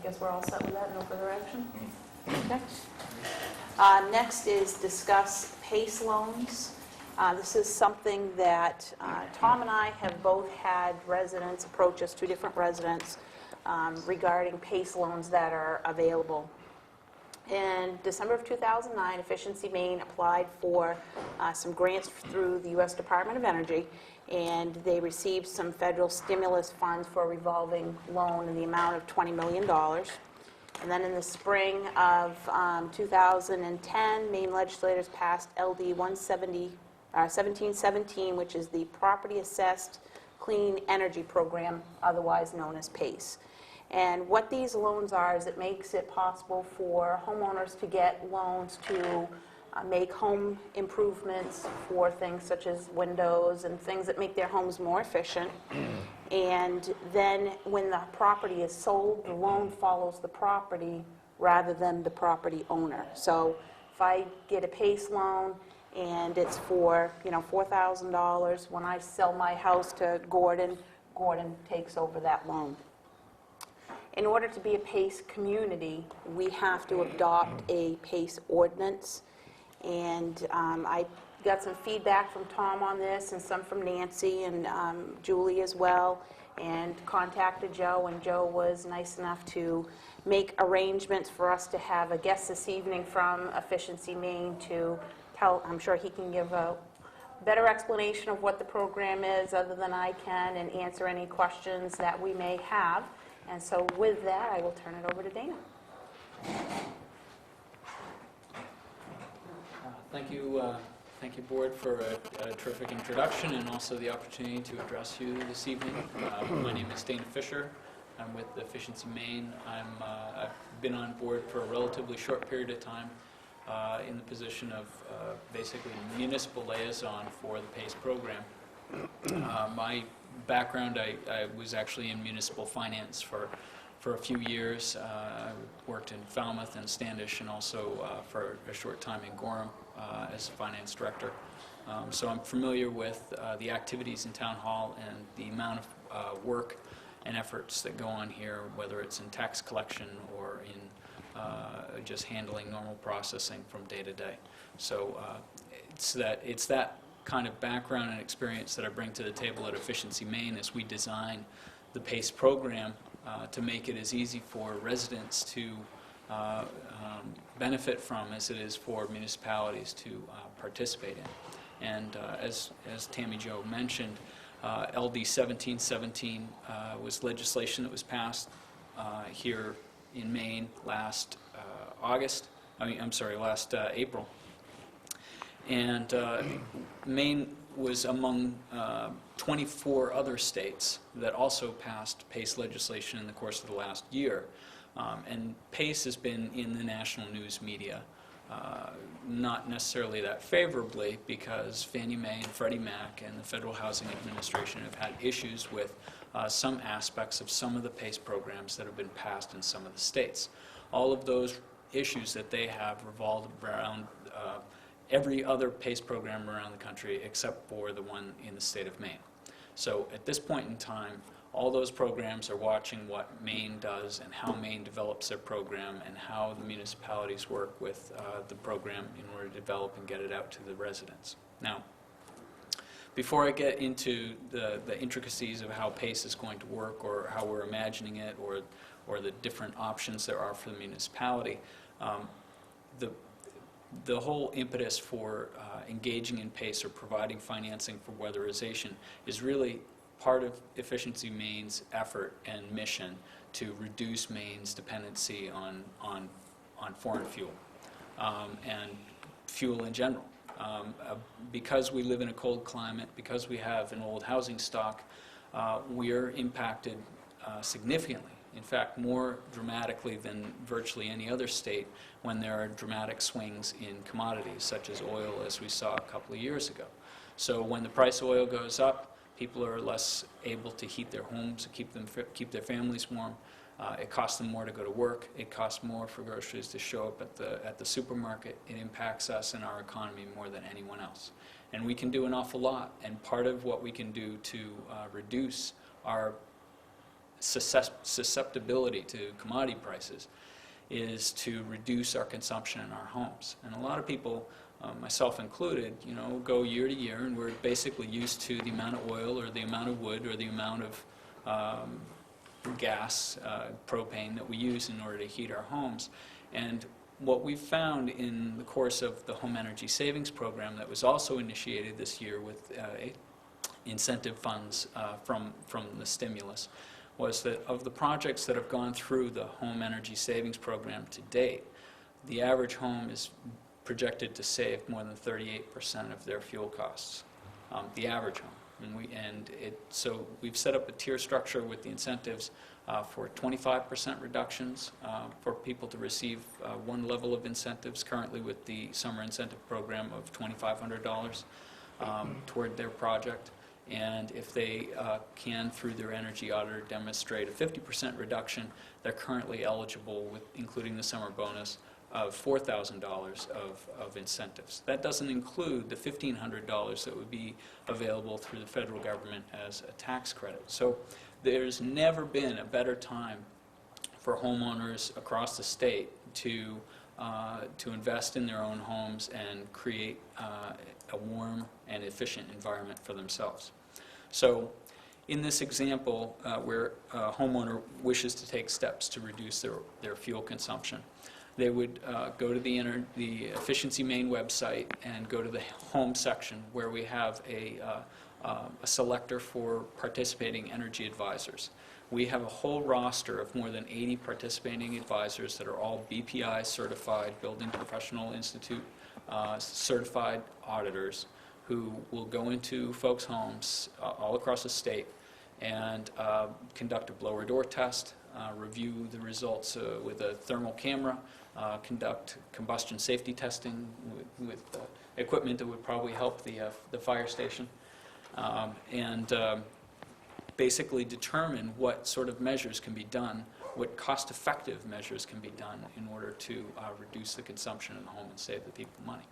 guess we're all set with that, no further action? Okay. Next is discuss PACE loans. This is something that Tom and I have both had residents approach us, 2 different residents, regarding PACE loans that are available. In December of 2009, Efficiency Maine applied for some grants through the U.S. Department of Energy, and they received some federal stimulus funds for a revolving loan in the amount of $20 million. And then in the spring of 2010, Maine legislators passed LD 1717, which is the Property Assessed Clean Energy Program, otherwise known as PACE. And what these loans are is it makes it possible for homeowners to get loans to make home improvements for things such as windows and things that make their homes more efficient. And then when the property is sold, the loan follows the property rather than the property owner. So if I get a PACE loan and it's for, $4,000, when I sell my house to Gordon, Gordon takes over that loan. In order to be a PACE community, we have to adopt a PACE ordinance. And I got some feedback from Tom on this and some from Nancy and Julie as well, and contacted Joe, and Joe was nice enough to make arrangements for us to have a guest this evening from Efficiency Maine to tell, I'm sure he can give a better explanation of what the program is other than I can, and answer any questions that we may have. And so with that, I will turn it over to Dana. Thank you, Board, for a terrific introduction and also the opportunity to address you this evening. My name is Dana Fisher. I'm with Efficiency Maine. I've been on board for a relatively short period of time in the position of basically municipal liaison for the PACE program. My background, I was actually in municipal finance for a few years. I worked in Falmouth and Standish, and also for a short time in Gorham as a finance director. So I'm familiar with the activities in Town Hall and the amount of work and efforts that go on here, whether it's in tax collection or in just handling normal processing from day to day. So it's that kind of background and experience that I bring to the table at Efficiency Maine as we design the PACE program to make it as easy for residents to benefit from as it is for municipalities to participate in. And as Tammy Jo mentioned, LD 1717 was legislation that was passed here in Maine last April. And Maine was among 24 other states that also passed PACE legislation in the course of the last year. And PACE has been in the national news media, not necessarily that favorably, because Fannie Mae and Freddie Mac and the Federal Housing Administration have had issues with some aspects of some of the PACE programs that have been passed in some of the states. All of those issues that they have revolved around every other PACE program around the country except for the one in the state of Maine. So at this point in time, all those programs are watching what Maine does and how Maine develops their program and how the municipalities work with the program in order to develop and get it out to the residents. Now, before I get into the intricacies of how PACE is going to work or how we're imagining it or the different options there are for the municipality, the whole impetus for engaging in PACE or providing financing for weatherization is really part of Efficiency Maine's effort and mission to reduce Maine's dependency on foreign fuel and fuel in general. Because we live in a cold climate, because we have an old housing stock, we're impacted significantly. In fact, more dramatically than virtually any other state when there are dramatic swings in commodities, such as oil, as we saw a couple of years ago. So when the price of oil goes up, people are less able to heat their homes, keep their families warm. It costs them more to go to work. It costs more for groceries to show up at the supermarket. It impacts us and our economy more than anyone else. And we can do an awful lot. And part of what we can do to reduce our susceptibility to commodity prices is to reduce our consumption in our homes. And a lot of people, myself included, go year to year, and we're basically used to the amount of oil or the amount of wood or the amount of gas, propane that we use in order to heat our homes. And what we've found in the course of the Home Energy Savings Program that was also initiated this year with incentive funds from the stimulus was that of the projects that have gone through the Home Energy Savings Program to date, the average home is projected to save more than 38% of their fuel costs, the average home. So we've set up a tier structure with the incentives for 25% reductions for people to receive one level of incentives, currently with the summer incentive program of $2,500 toward their project. And if they can, through their energy auditor, demonstrate a 50% reduction, they're currently eligible, with including the summer bonus, of $4,000 of incentives. That doesn't include the $1,500 that would be available through the federal government as a tax credit. So there's never been a better time for homeowners across the state to invest in their own homes and create a warm and efficient environment for themselves. So in this example, where a homeowner wishes to take steps to reduce their fuel consumption, they would go to the Efficiency Maine website and go to the home section, where we have a selector for participating energy advisors. We have a whole roster of more than 80 participating advisors that are all BPI certified, Building Professional Institute certified auditors, who will go into folks' homes all across the state and conduct a blower door test, review the results with a thermal camera, conduct combustion safety testing with equipment that would probably help the fire station, and basically determine what sort of measures can be done, what cost-effective measures can be done in order to reduce the consumption in the home and save the people money.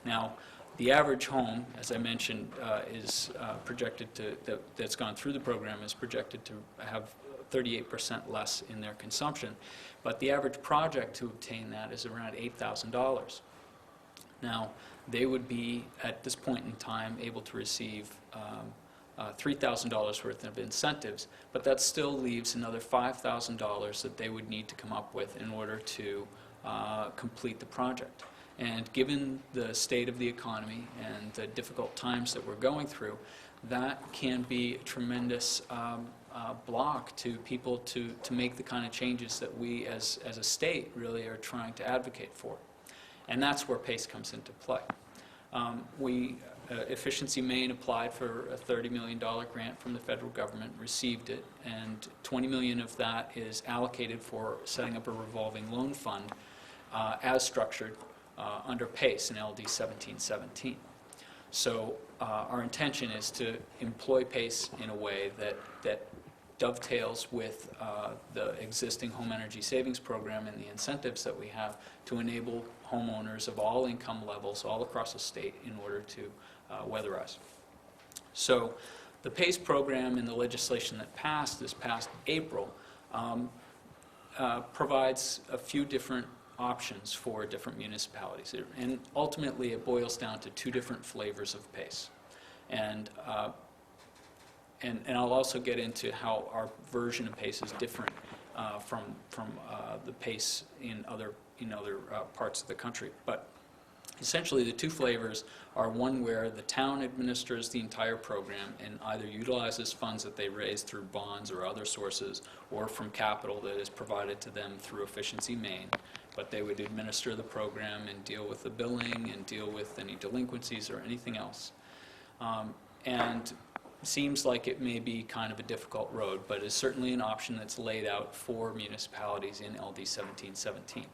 Now, the average home, as I mentioned, is projected to, that's gone through the program, is projected to have 38% less in their consumption, but the average project to obtain that is around $8,000. Now, they would be, at this point in time, able to receive $3,000 worth of incentives, but that still leaves another $5,000 that they would need to come up with in order to complete the project. And given the state of the economy and the difficult times that we're going through, that can be a tremendous block to people to make the kind of changes that we as a state really are trying to advocate for. And that's where PACE comes into play. Efficiency Maine applied for a $30 million grant from the federal government, received it, and $20 million of that is allocated for setting up a revolving loan fund as structured under PACE in LD 1717. So our intention is to employ PACE in a way that dovetails with the existing home energy savings program and the incentives that we have to enable homeowners of all income levels all across the state in order to weatherize. So the PACE program and the legislation that passed this past April provides a few different options for different municipalities, and ultimately it boils down to two different flavors of PACE. And I'll also get into how our version of PACE is different from the PACE in other parts of the country. But essentially the two flavors are one where the town administers the entire program and either utilizes funds that they raise through bonds or other sources, or from capital that is provided to them through Efficiency Maine, but they would administer the program and deal with the billing and deal with any delinquencies or anything else. And seems like it may be kind of a difficult road, but is certainly an option that's laid out for municipalities in LD 1717.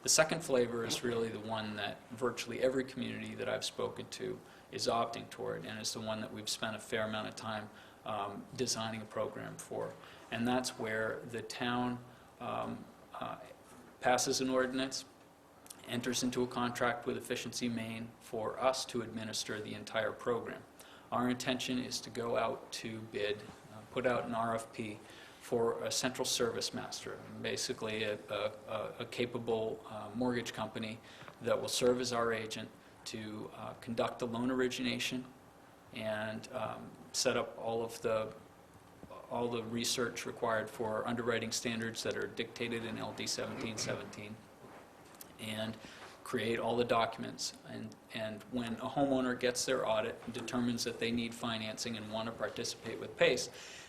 The second flavor is really the one that virtually every community that I've spoken to is opting toward, and is the one that we've spent a fair amount of time designing a program for. And that's where the town passes an ordinance, enters into a contract with Efficiency Maine for us to administer the entire program. Our intention is to go out to bid, put out an RFP for a central service master, basically a capable mortgage company that will serve as our agent to conduct the loan origination and set up all the research required for underwriting standards that are dictated in LD 1717, and create all the documents. And when a homeowner gets their audit and determines that they need financing and want to participate with PACE,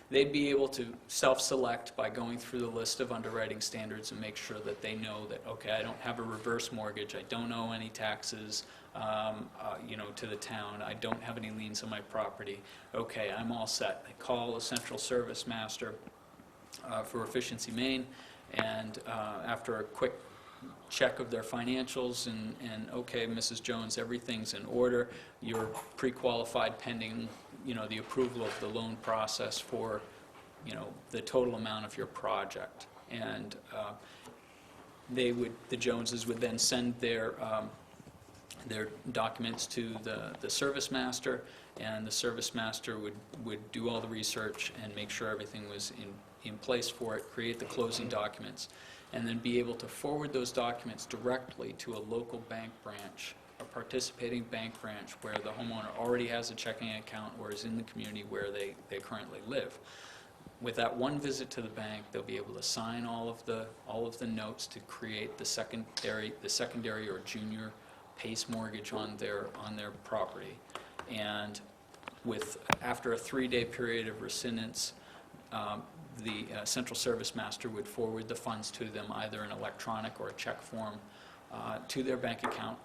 they'd be able to self-select by going through the list of underwriting standards and make sure that they know that, okay, I don't have a reverse mortgage, I don't owe any taxes, to the town, I don't have any liens on my property, okay, I'm all set. They call a central service master for Efficiency Maine, and after a quick check of their financials and okay, Mrs. Jones, everything's in order, you're pre-qualified pending the approval of the loan process for the total amount of your project. And the Joneses would then send their documents to the service master, and the service master would do all the research and make sure everything was in place for it, create the closing documents, and then be able to forward those documents directly to a local bank branch, a participating bank branch where the homeowner already has a checking account or is in the community where they currently live. With that one visit to the bank, they'll be able to sign all of the notes to create the secondary or junior PACE mortgage on their property. And after a 3-day period of rescindence, the central service master would forward the funds to them, either in electronic or a check form, to their bank account,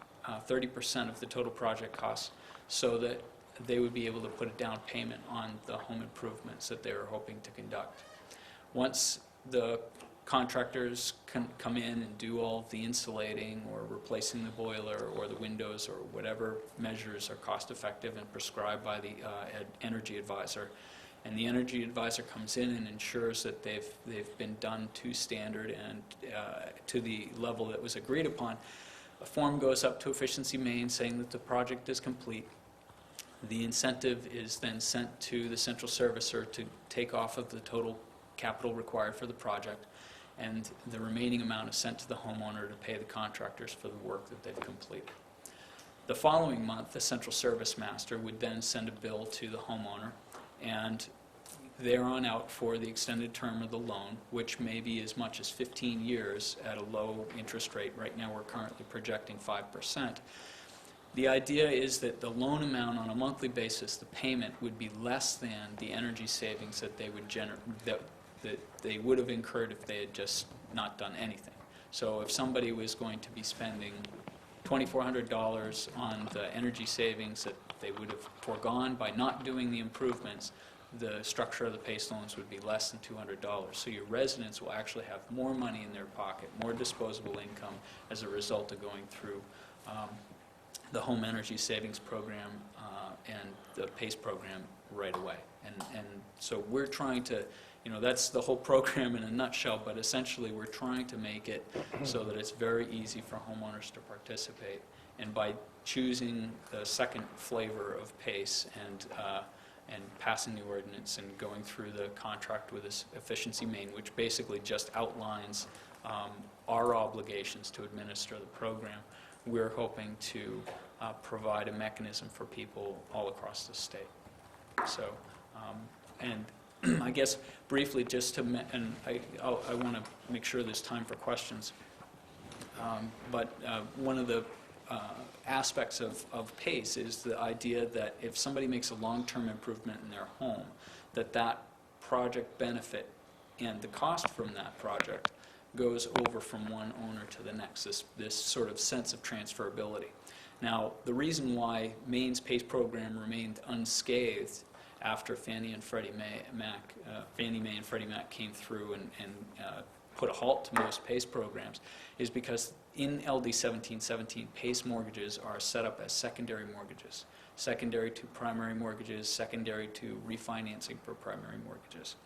30% of the total project costs, so that they would be able to put a down payment on the home improvements that they were hoping to conduct. Once the contractors come in and do all the insulating or replacing the boiler or the windows or whatever measures are cost effective and prescribed by the energy advisor, and the energy advisor comes in and ensures that they've been done to standard and to the level that was agreed upon, a form goes up to Efficiency Maine saying that the project is complete. The incentive is then sent to the central servicer to take off of the total capital required for the project, and the remaining amount is sent to the homeowner to pay the contractors for the work that they've completed. The following month, the central service master would then send a bill to the homeowner, and there on out for the extended term of the loan, which may be as much as 15 years at a low interest rate. Right now we're currently projecting 5%. The idea is that the loan amount on a monthly basis, the payment would be less than the energy savings that they would that they would have incurred if they had just not done anything. So if somebody was going to be spending $2,400 on the energy savings that they would have foregone by not doing the improvements, the structure of the PACE loans would be less than $200. So your residents will actually have more money in their pocket, more disposable income as a result of going through the home energy savings program and the PACE program right away. And so we're trying to, that's the whole program in a nutshell, but essentially we're trying to make it so that it's very easy for homeowners to participate. And by choosing the second flavor of PACE and passing the ordinance and going through the contract with this Efficiency Maine, which basically just outlines our obligations to administer the program, we're hoping to provide a mechanism for people all across the state. So, and I guess briefly, just to, and I want to make sure there's time for questions, but one of the aspects of PACE is the idea that if somebody makes a long-term improvement in their home, that project benefit and the cost from that project goes over from one owner to the next, this sort of sense of transferability. Now, the reason why Maine's PACE program remained unscathed after Fannie and Freddie Mae and Freddie Mac came through and put a halt to most PACE programs is because in LD 1717, PACE mortgages are set up as secondary mortgages, secondary to primary mortgages, secondary to refinancing for primary mortgages.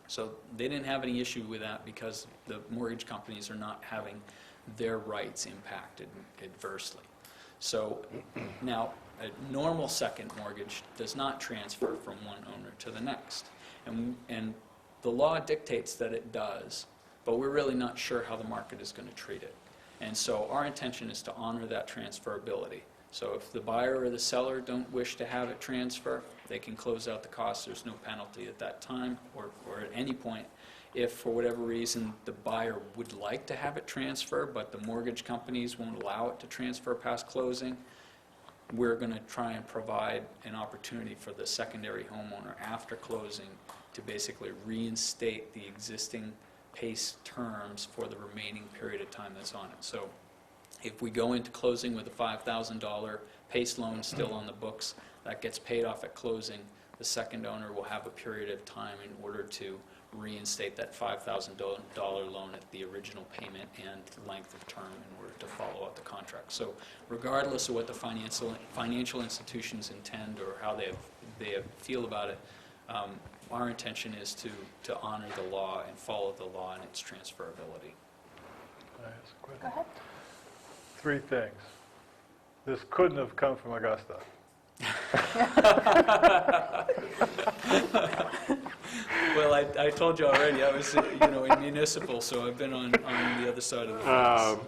So they didn't have any issue with that because the mortgage companies are not having their rights impacted adversely. So now a normal second mortgage does not transfer from one owner to the next. And The law dictates that it does, but we're really not sure how the market is going to treat it. And so our intention is to honor that transferability. So if the buyer or the seller don't wish to have it transfer, they can close out the cost. There's no penalty at that time or at any point. If for whatever reason the buyer would like to have it transfer, but the mortgage companies won't allow it to transfer past closing, we're going to try and provide an opportunity for the secondary homeowner after closing to basically reinstate the existing PACE terms for the remaining period of time that's on it. So if we go into closing with a $5,000 PACE loan still on the books, that gets paid off at closing, the second owner will have a period of time in order to reinstate that $5,000 loan at the original payment and length of term in order to follow out the contract. So regardless of what the financial institutions intend or how they feel about it, our intention is to honor the law and follow the law and its transferability. Can I ask a question? Go ahead. 3 things. This couldn't have come from Augusta. Well, I told you already, I was in municipal, so I've been on the other side of the fence.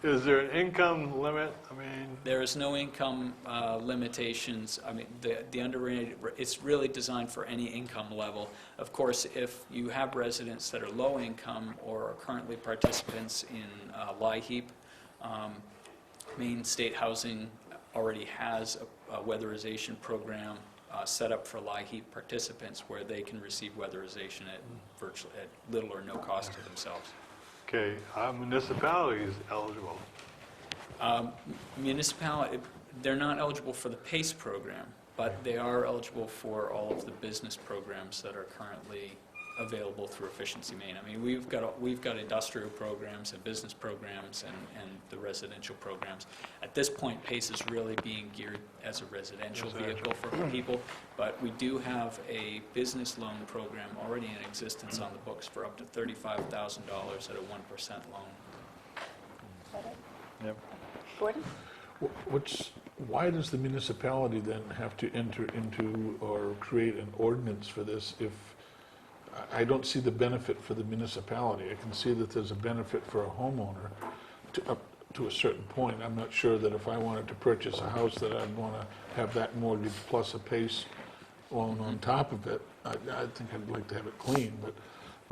Is there an income limit? I mean, There is no income limitations. I mean, the underrated, it's really designed for any income level. Of course, if you have residents that are low income or are currently participants in LIHEAP, Maine State Housing already has a weatherization program set up for LIHEAP participants where they can receive weatherization at little or no cost to themselves. okay, are municipalities eligible? Municipality, they're not eligible for the PACE program, but they are eligible for all of the business programs that are currently available through Efficiency Maine. I mean, we've got industrial programs and business programs and the residential programs. At this point, PACE is really being geared as a residential vehicle for people, but we do have a business loan program already in existence on the books for up to $35,000 at a 1% loan. Yep. Gordon? Why does the municipality then have to enter into or create an ordinance for this if, I don't see the benefit for the municipality. I can see that there's a benefit for a homeowner up to a certain point. I'm not sure that if I wanted to purchase a house that I'd want to have that mortgage plus a PACE loan on top of it. I think I'd like to have it clean, but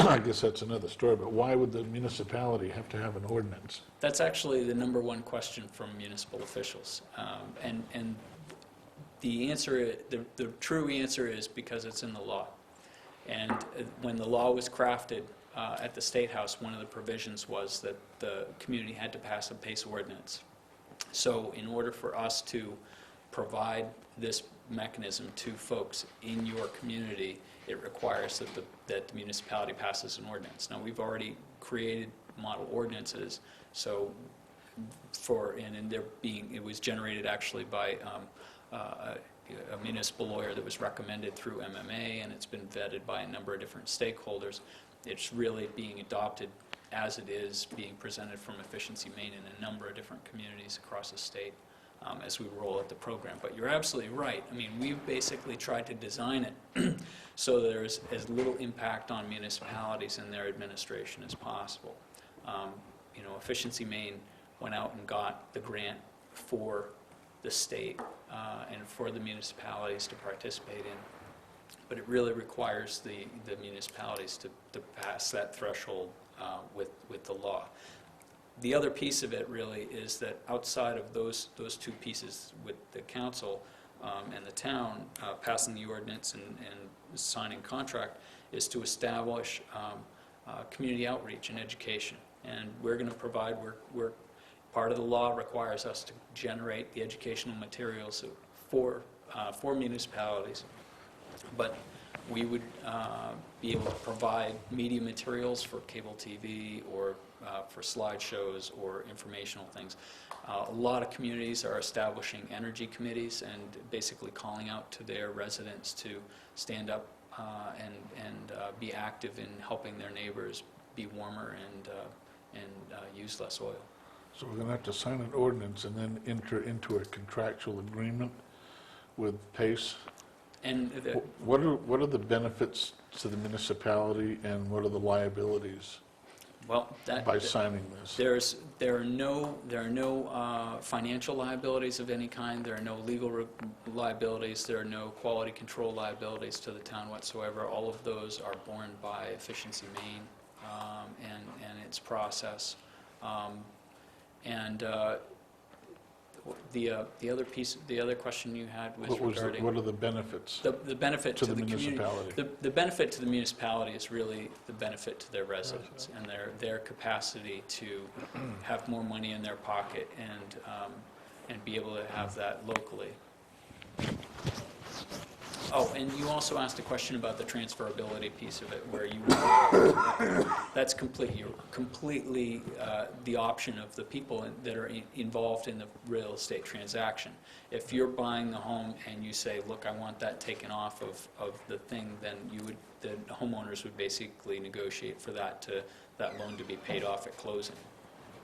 I guess that's another story. But why would the municipality have to have an ordinance? That's actually the number one question from municipal officials. And the answer, the true answer is because it's in the law. And when the law was crafted at the State House, one of the provisions was that the community had to pass a PACE ordinance. So in order for us to provide this mechanism to folks in your community, it requires that the municipality passes an ordinance. Now, we've already created model ordinances, so it was generated actually by a municipal lawyer that was recommended through MMA, and it's been vetted by a number of different stakeholders. It's really being adopted as it is being presented from Efficiency Maine in a number of different communities across the state as we roll out the program. But you're absolutely right. I mean, we've basically tried to design it so there's as little impact on municipalities and their administration as possible. Efficiency Maine went out and got the grant for the state and for the municipalities to participate in. But it really requires the municipalities to pass that threshold with the law. The other piece of it really is that outside of those two pieces with the council and the town passing the ordinance and signing contract is to establish community outreach and education. And we're going to provide, part of the law requires us to generate the educational materials for municipalities, but we would be able to provide media materials for cable TV or for slideshows or informational things. A lot of communities are establishing energy committees and basically calling out to their residents to stand up and be active in helping their neighbors be warmer and use less oil. So we're going to have to sign an ordinance and then enter into a contractual agreement with PACE? And What are the benefits to the municipality and what are the liabilities well, that... by signing this? There are no financial liabilities of any kind. There are no legal liabilities. There are no quality control liabilities to the town whatsoever. All of those are borne by Efficiency Maine and its process. The other question you had was regarding... What are the benefits? The benefit To to the the community. municipality. The benefit to the municipality is really the benefit to their residents and their capacity to have more money in their pocket and be able to have that locally. Oh, and you also asked a question about the transferability piece of it, where you that's completely the option of the people that are involved in the real estate transaction. If you're buying the home and you say, look, I want that taken off of the thing, then the homeowners would basically negotiate for that loan to be paid off at closing.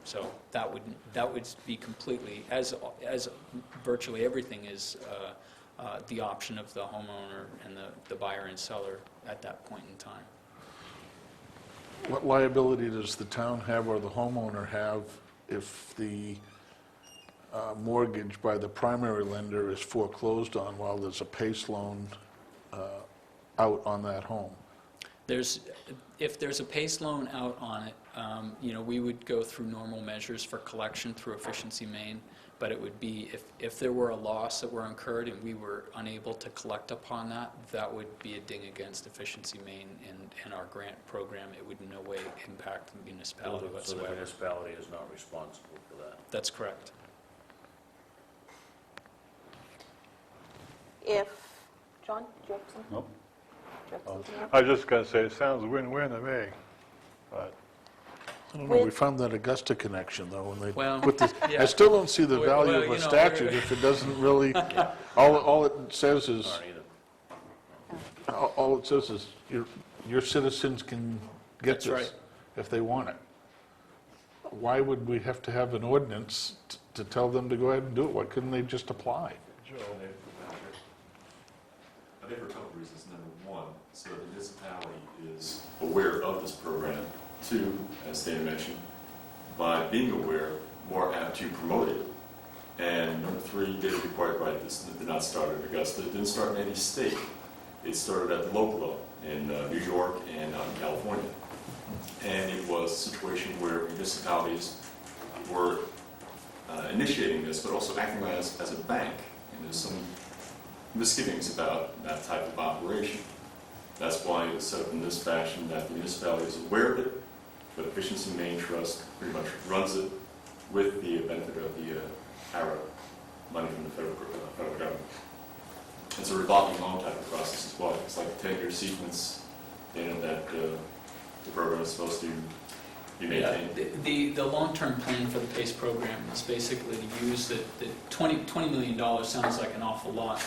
So that would be completely, as virtually everything is the option of the homeowner and the buyer and seller at that point in time. What liability does the town have or the homeowner have if the mortgage by the primary lender is foreclosed on while there's a PACE loan out on that home? If there's a PACE loan out on it, we would go through normal measures for collection through Efficiency Maine, but it would be, if there were a loss that were incurred and we were unable to collect upon that, that would be a ding against Efficiency Maine and our grant program. It would in no way impact the municipality So whatsoever. the municipality is not responsible for that? That's correct. John, do you have something? Nope. Do you have something else? I was just going to say, it sounds win-win to me, but I don't know, we With- found that Augusta connection, though, when they Well, put this, yeah. I still don't see the Well, value well, of you a know, statute if it doesn't really, all it says is, Aren't either. all it says is, your citizens can get That's this right. if they want it. Why would we have to have an ordinance to tell them to go ahead and do it? Why couldn't they just apply? I think for a couple of reasons. Number one, so the municipality is aware of this program. Two, as Dana mentioned, by being aware, more apt to promote it. And number three, data required by this did not start at Augusta. It didn't start in any state. It started at the local level in New York and out in California. And it was a situation where municipalities were initiating this, but also acting as a bank. And there's some misgivings about that type of operation. That's why it was set up in this fashion, that the municipality is aware of it, but Efficiency Maine Trust pretty much runs it with the benefit of the ARA money from the federal government. It's a revolving loan type of process as well. It's like a 10-year sequence, that the program is supposed to be Yeah, maintained. the long-term plan for the PACE program is basically to use the $20 million sounds like an awful lot,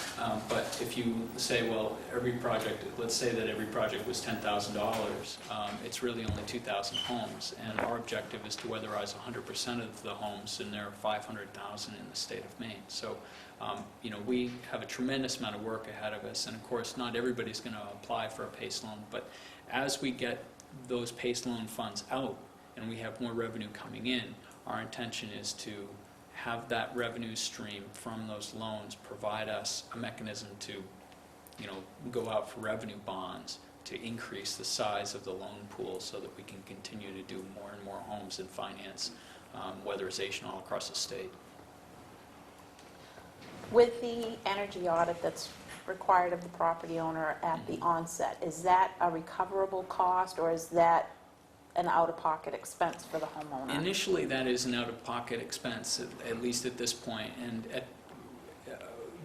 but if you say, well, every project, let's say that every project was $10,000, it's really only 2,000 homes, and our objective is to weatherize 100% of the homes, and there are 500,000 in the state of Maine. So, we have a tremendous amount of work ahead of us, and of course, not everybody's going to apply for a PACE loan, but as we get those PACE loan funds out, and we have more revenue coming in, our intention is to have that revenue stream from those loans provide us a mechanism to, go out for revenue bonds to increase the size of the loan pool so that we can continue to do more and more homes and finance weatherization all across the state. With the energy audit that's required of the property owner at the onset, is that a recoverable cost or is that an out-of-pocket expense for the homeowner? Initially, that is an out-of-pocket expense, at least at this point, and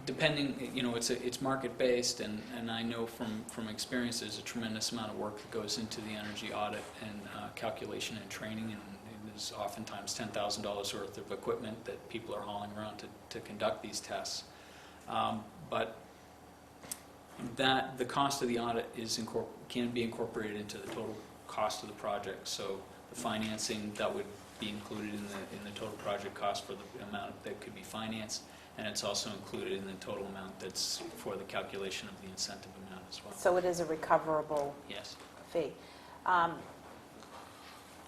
depending, it's market-based, and I know from experience there's a tremendous amount of work that goes into the energy audit and calculation and training, and there's oftentimes $10,000 worth of equipment that people are hauling around to conduct these tests. But the cost of the audit can be incorporated into the total cost of the project. So the financing, that would be included in the total project cost for the amount that could be financed. and it's also included in the total amount that's for the calculation of the incentive amount as well. So it is a recoverable Yes. fee.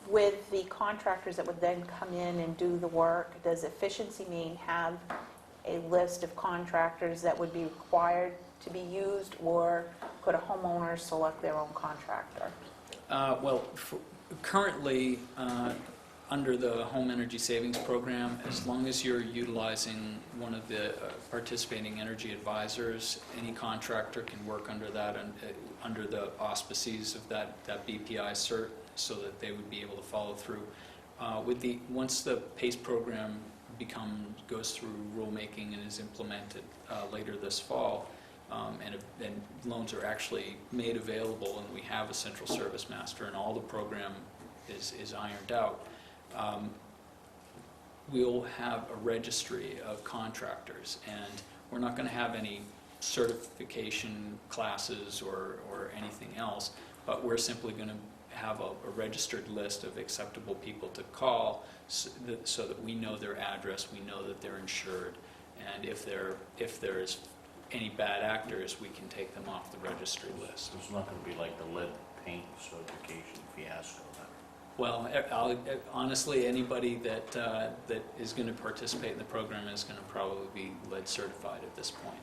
With the contractors that would then come in and do the work, does Efficiency Maine have a list of contractors that would be required to be used, or could a homeowner select their own contractor? Well, currently, under the Home Energy Savings Program, as long as you're utilizing one of the participating energy advisors, any contractor can work under that and under the auspices of that BPI cert, so that they would be able to follow through. Once the PACE program goes through rulemaking and is implemented later this fall, and loans are actually made available, and we have a central service master, and all the program is ironed out, we'll have a registry of contractors, and we're not going to have any certification classes or anything else, but we're simply going to have a registered list of acceptable people to call, so that we know their address, we know that they're insured, and if there's any bad actors, we can take them off the registry list. It's not going to be like the lead paint certification fiasco. Well, honestly, anybody that is going to participate in the program is going to probably be lead certified at this point.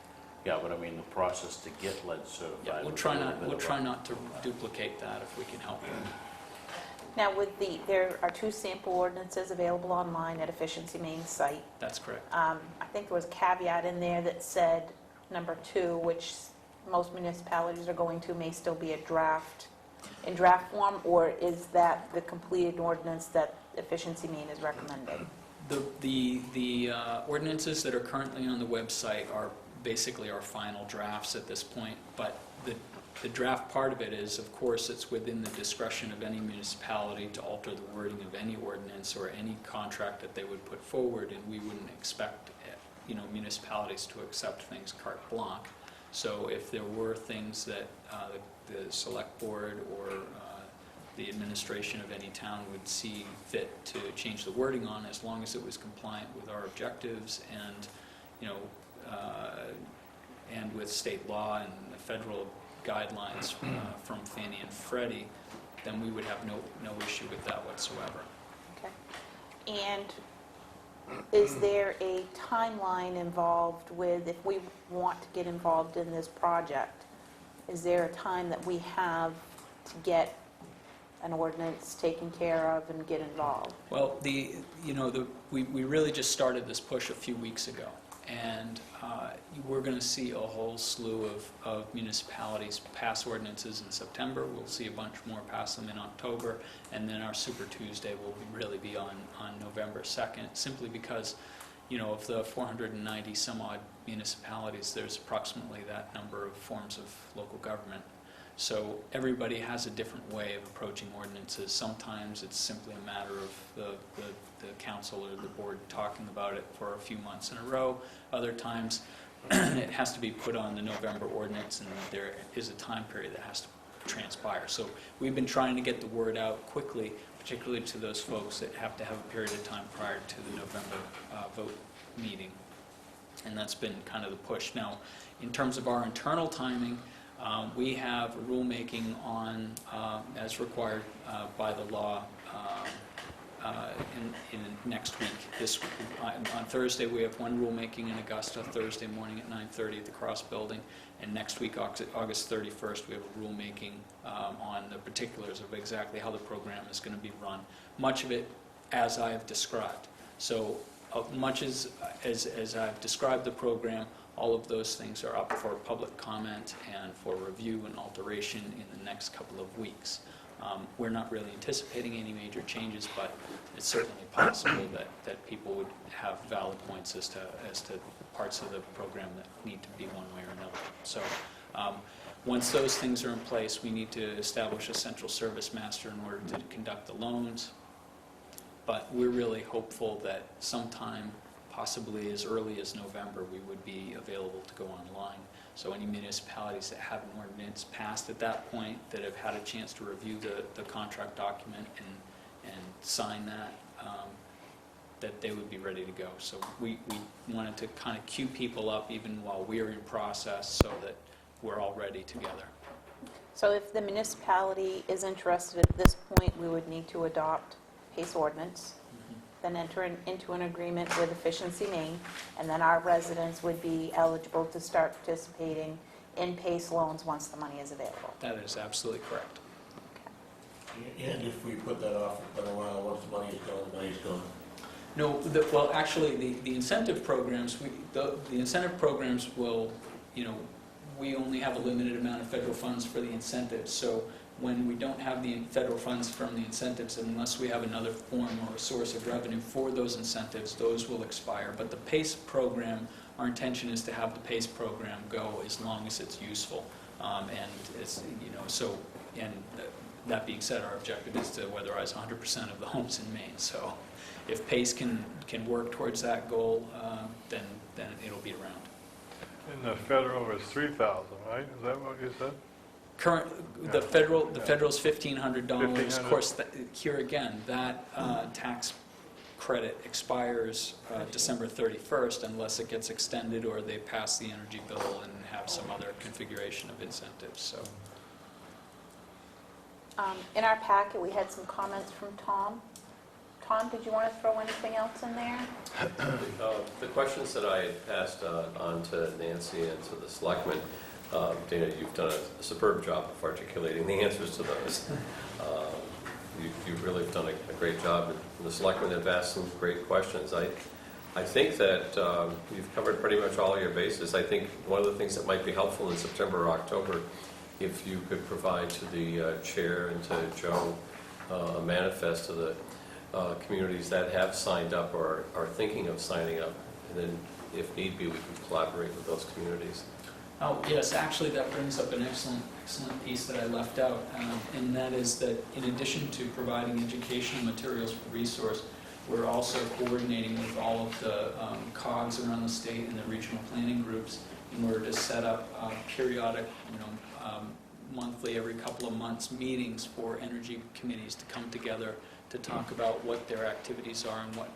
Yeah, but I mean, the process to get lead certified. Yeah, we'll try not to duplicate that if we can help it. Now, there are 2 sample ordinances available online at Efficiency Maine's site. That's correct. I think there was a caveat in there that said number 2, which most municipalities are going to, may still be in draft form, or is that the completed ordinance that Efficiency Maine is recommending? The ordinances that are currently on the website are basically our final drafts at this point, but the draft part of it is, of course, it's within the discretion of any municipality to alter the wording of any ordinance or any contract that they would put forward, and we wouldn't expect municipalities to accept things carte blanche. So if there were things that the select board or the administration of any town would see fit to change the wording on, as long as it was compliant with our objectives and and with state law and the federal guidelines from Fannie and Freddie, then we would have no issue with that whatsoever. Okay. And is there a timeline involved with, if we want to get involved in this project, is there a time that we have to get an ordinance taken care of and get involved? Well, we really just started this push a few weeks ago, and we're going to see a whole slew of municipalities pass ordinances in September. We'll see a bunch more pass them in October, and then our Super Tuesday will really be on November 2nd, simply because, of the 490 some odd municipalities, there's approximately that number of forms of local government. So everybody has a different way of approaching ordinances. Sometimes it's simply a matter of the council or the board talking about it for a few months in a row. Other times it has to be put on the November ordinance, and there is a time period that has to transpire. So we've been trying to get the word out quickly, particularly to those folks that have to have a period of time prior to the November vote meeting. And that's been kind of the push. Now, in terms of our internal timing, we have rulemaking on, as required by the law, in next week. On Thursday, we have one rulemaking in Augusta, Thursday morning at 9:30 at the Cross Building, and next week, August 31st, we have a rulemaking on the particulars of exactly how the program is going to be run. Much of it as I have described. So much as I've described the program, all of those things are up for public comment and for review and alteration in the next couple of weeks. We're not really anticipating any major changes, but it's certainly possible that people would have valid points as to parts of the program that need to be one way or another. So once those things are in place, we need to establish a central service master in order to conduct the loans. But we're really hopeful that sometime, possibly as early as November, we would be available to go online. So any municipalities that have an ordinance passed at that point, that have had a chance to review the contract document and sign that, that they would be ready to go. So we wanted to kind of queue people up even while we're in process so that we're all ready together. So if the municipality is interested at this point, we would need to adopt PACE ordinance, then enter into an agreement with Efficiency Maine, and then our residents would be eligible to start participating in PACE loans once the money is available. That is absolutely correct. And if we put that off for a while, once the money is gone, the money's gone. No, well, actually, the incentive programs, the incentive programs will, we only have a limited amount of federal funds for the incentives. So when we don't have the federal funds from the incentives, unless we have another form or a source of revenue for those incentives, those will expire. But the PACE program, our intention is to have the PACE program go as long as it's useful. And it's, that being said, our objective is to weatherize 100% of the homes in Maine. So if PACE can work towards that goal, then it'll be around. And the federal was 3,000, right? Is that what you said? The federal's $1,500. $1,500. Of course, here again, that tax credit expires December 31st unless it gets extended or they pass the energy bill and have some other configuration of incentives. So. In our packet, we had some comments from Tom. Tom, did you want to throw anything else in there? The questions that I had passed on to Nancy and to the selectmen, Dana, you've done a superb job of articulating the answers to those. You've really done a great job. And the selectmen have asked some great questions. I think that you've covered pretty much all your bases. I think one of the things that might be helpful in September or October, if you could provide to the chair and to Joe a manifest to the communities that have signed up or are thinking of signing up, and then if need be, we can collaborate with those communities. Oh, yes, actually that brings up an excellent piece that I left out, and that is that in addition to providing educational materials for resource, we're also coordinating with all of the COGs around the state and the regional planning groups in order to set up periodic, monthly, every couple of months meetings for energy committees to come together to talk about what their activities are and what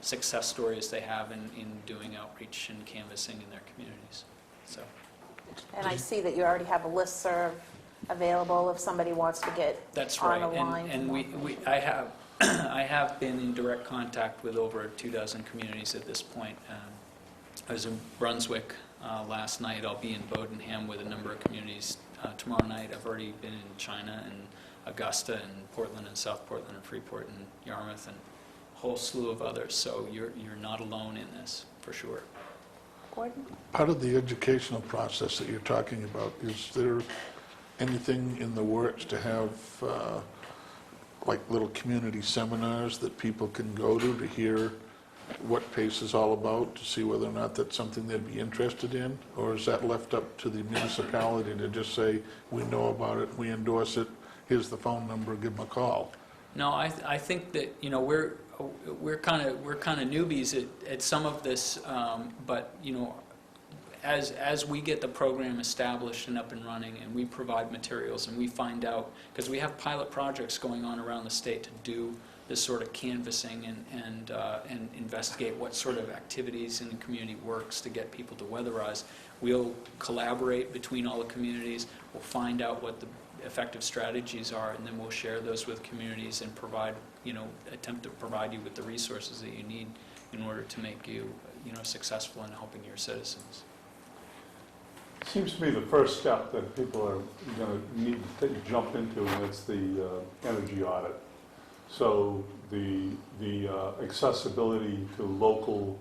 success stories they have in doing outreach and canvassing in their communities. So. And I see that you already have a listserv available if somebody wants to get That's on right, the line. and I have I have been in direct contact with over 24 communities at this point. I was in Brunswick last night. I'll be in Bodenham with a number of communities tomorrow night. I've already been in China and Augusta and Portland and South Portland and Freeport and Yarmouth and a whole slew of others. So you're not alone in this, for sure. Gordon? Part of the educational process that you're talking about, is there anything in the works to have like little community seminars that people can go to hear what PACE is all about, to see whether or not that's something they'd be interested in? Or is that left up to the municipality to just say, we know about it, we endorse it, here's the phone number, give them a call? No, I think that we're kind of newbies at some of this, but as we get the program established and up and running, and we provide materials, and we find out, because we have pilot projects going on around the state to do this sort of canvassing and investigate what sort of activities in the community works to get people to weatherize. We'll collaborate between all the communities. We'll find out what the effective strategies are, and then we'll share those with communities and provide, attempt to provide you with the resources that you need in order to make you, successful in helping your citizens. Seems to me the first step that people are going to need to jump into, and it's the energy audit. So the accessibility to local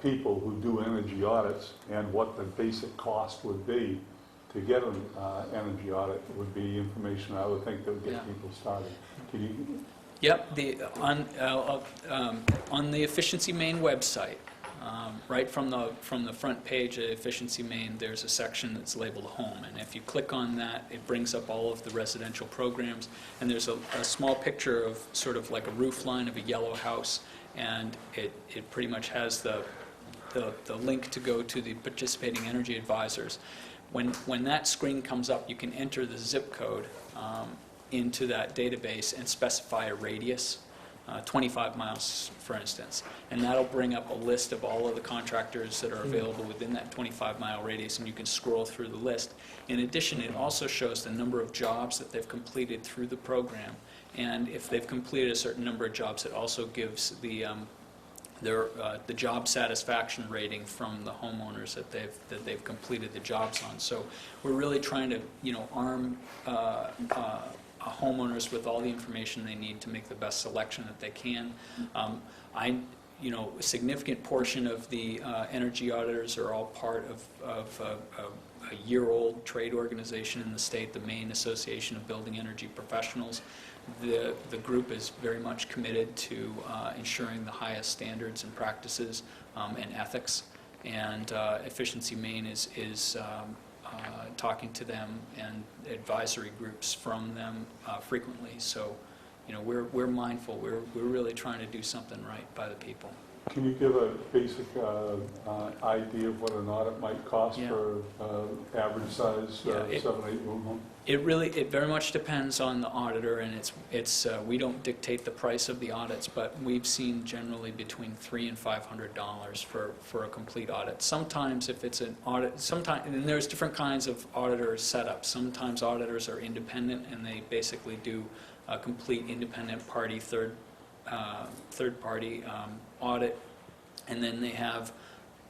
people who do energy audits, and what the basic cost would be to get an energy audit would be information I would think that would get people started. Can you? Yep, on the Efficiency Maine website, right from the front page of Efficiency Maine, there's a section that's labeled Home, and if you click on that, it brings up all of the residential programs, and there's a small picture of sort of like a roof line of a yellow house, and it pretty much has the link to go to the participating energy advisors. When that screen comes up, you can enter the zip code into that database and specify a radius 25 miles, for instance. And that'll bring up a list of all of the contractors that are available within that 25-mile radius, and you can scroll through the list. In addition, it also shows the number of jobs that they've completed through the program. And if they've completed a certain number of jobs, it also gives the job satisfaction rating from the homeowners that they've completed the jobs on. So we're really trying to, arm homeowners with all the information they need to make the best selection that they can. A significant portion of the energy auditors are all part of a year-old trade organization in the state, the Maine Association of Building Energy Professionals. The group is very much committed to ensuring the highest standards and practices and ethics, and Efficiency Maine is talking to them and advisory groups from them frequently. So, we're mindful. We're really trying to do something right by the people. Can you give a basic idea of what an audit might cost Yeah. for average size Yeah, 7-8 room home? It very much depends on the auditor, and we don't dictate the price of the audits, but we've seen generally between $300 and $500 for a complete audit. Sometimes if it's an audit, and there's different kinds of auditor setups. Sometimes auditors are independent and they basically do a complete independent party, third party audit, and then they have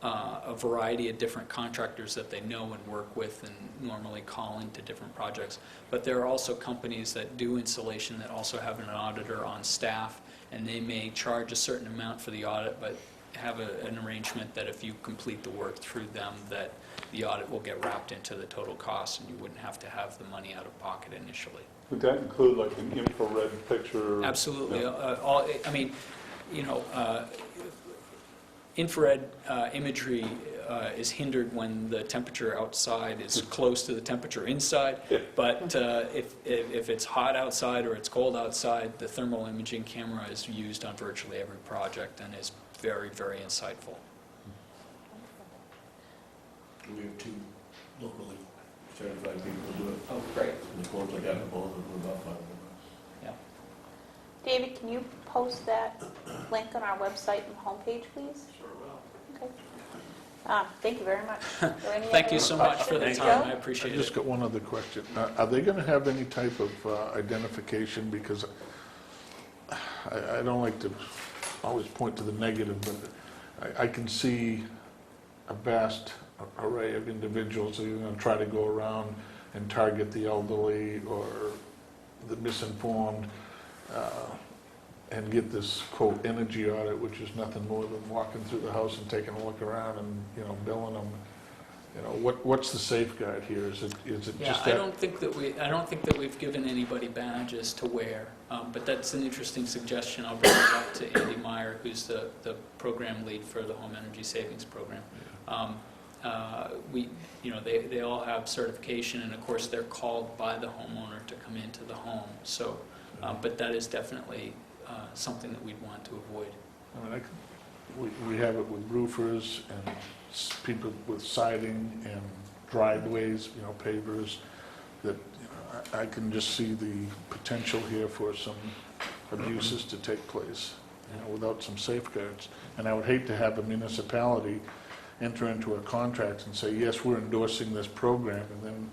a variety of different contractors that they know and work with and normally call into different projects. But there are also companies that do insulation that also have an auditor on staff, and they may charge a certain amount for the audit, but have an arrangement that if you complete the work through them, that the audit will get wrapped into the total cost, and you wouldn't have to have the money out of pocket initially. Would that include like an infrared picture? Absolutely. Yeah. Infrared imagery is hindered when the temperature outside is close to the temperature inside, but if it's hot outside or it's cold outside, the thermal imaging camera is used on virtually every project and is very, very insightful. We have 2 locally certified people who do it. Oh, great. And the quotes I got for both of them were about $500. Yeah. David, can you post that link on our website and homepage, please? Sure will. Okay. Thank you very much. Are there any Thank other you so much for the questions? time. Joe? I I appreciate just it. got one other question. Are they going to have any type of identification? Because I don't like to always point to the negative, but I can see a vast array of individuals who are going to try to go around and target the elderly or the misinformed and get this, quote, energy audit, which is nothing more than walking through the house and taking a look around and, billing them. What's the safeguard here? Is it Yeah, just I that? don't think that we've given anybody badges to wear, but that's an interesting suggestion. I'll bring it up to Andy Meyer, who's the program lead for the Home Energy Savings Program. They all have certification, and of course they're called by the homeowner to come into the home. So, but that is definitely something that we'd want to avoid. I mean, we have it with roofers and people with siding and driveways, pavers, that I can just see the potential here for some abuses to take place, without some safeguards. And I would hate to have a municipality enter into a contract and say, yes, we're endorsing this program, and then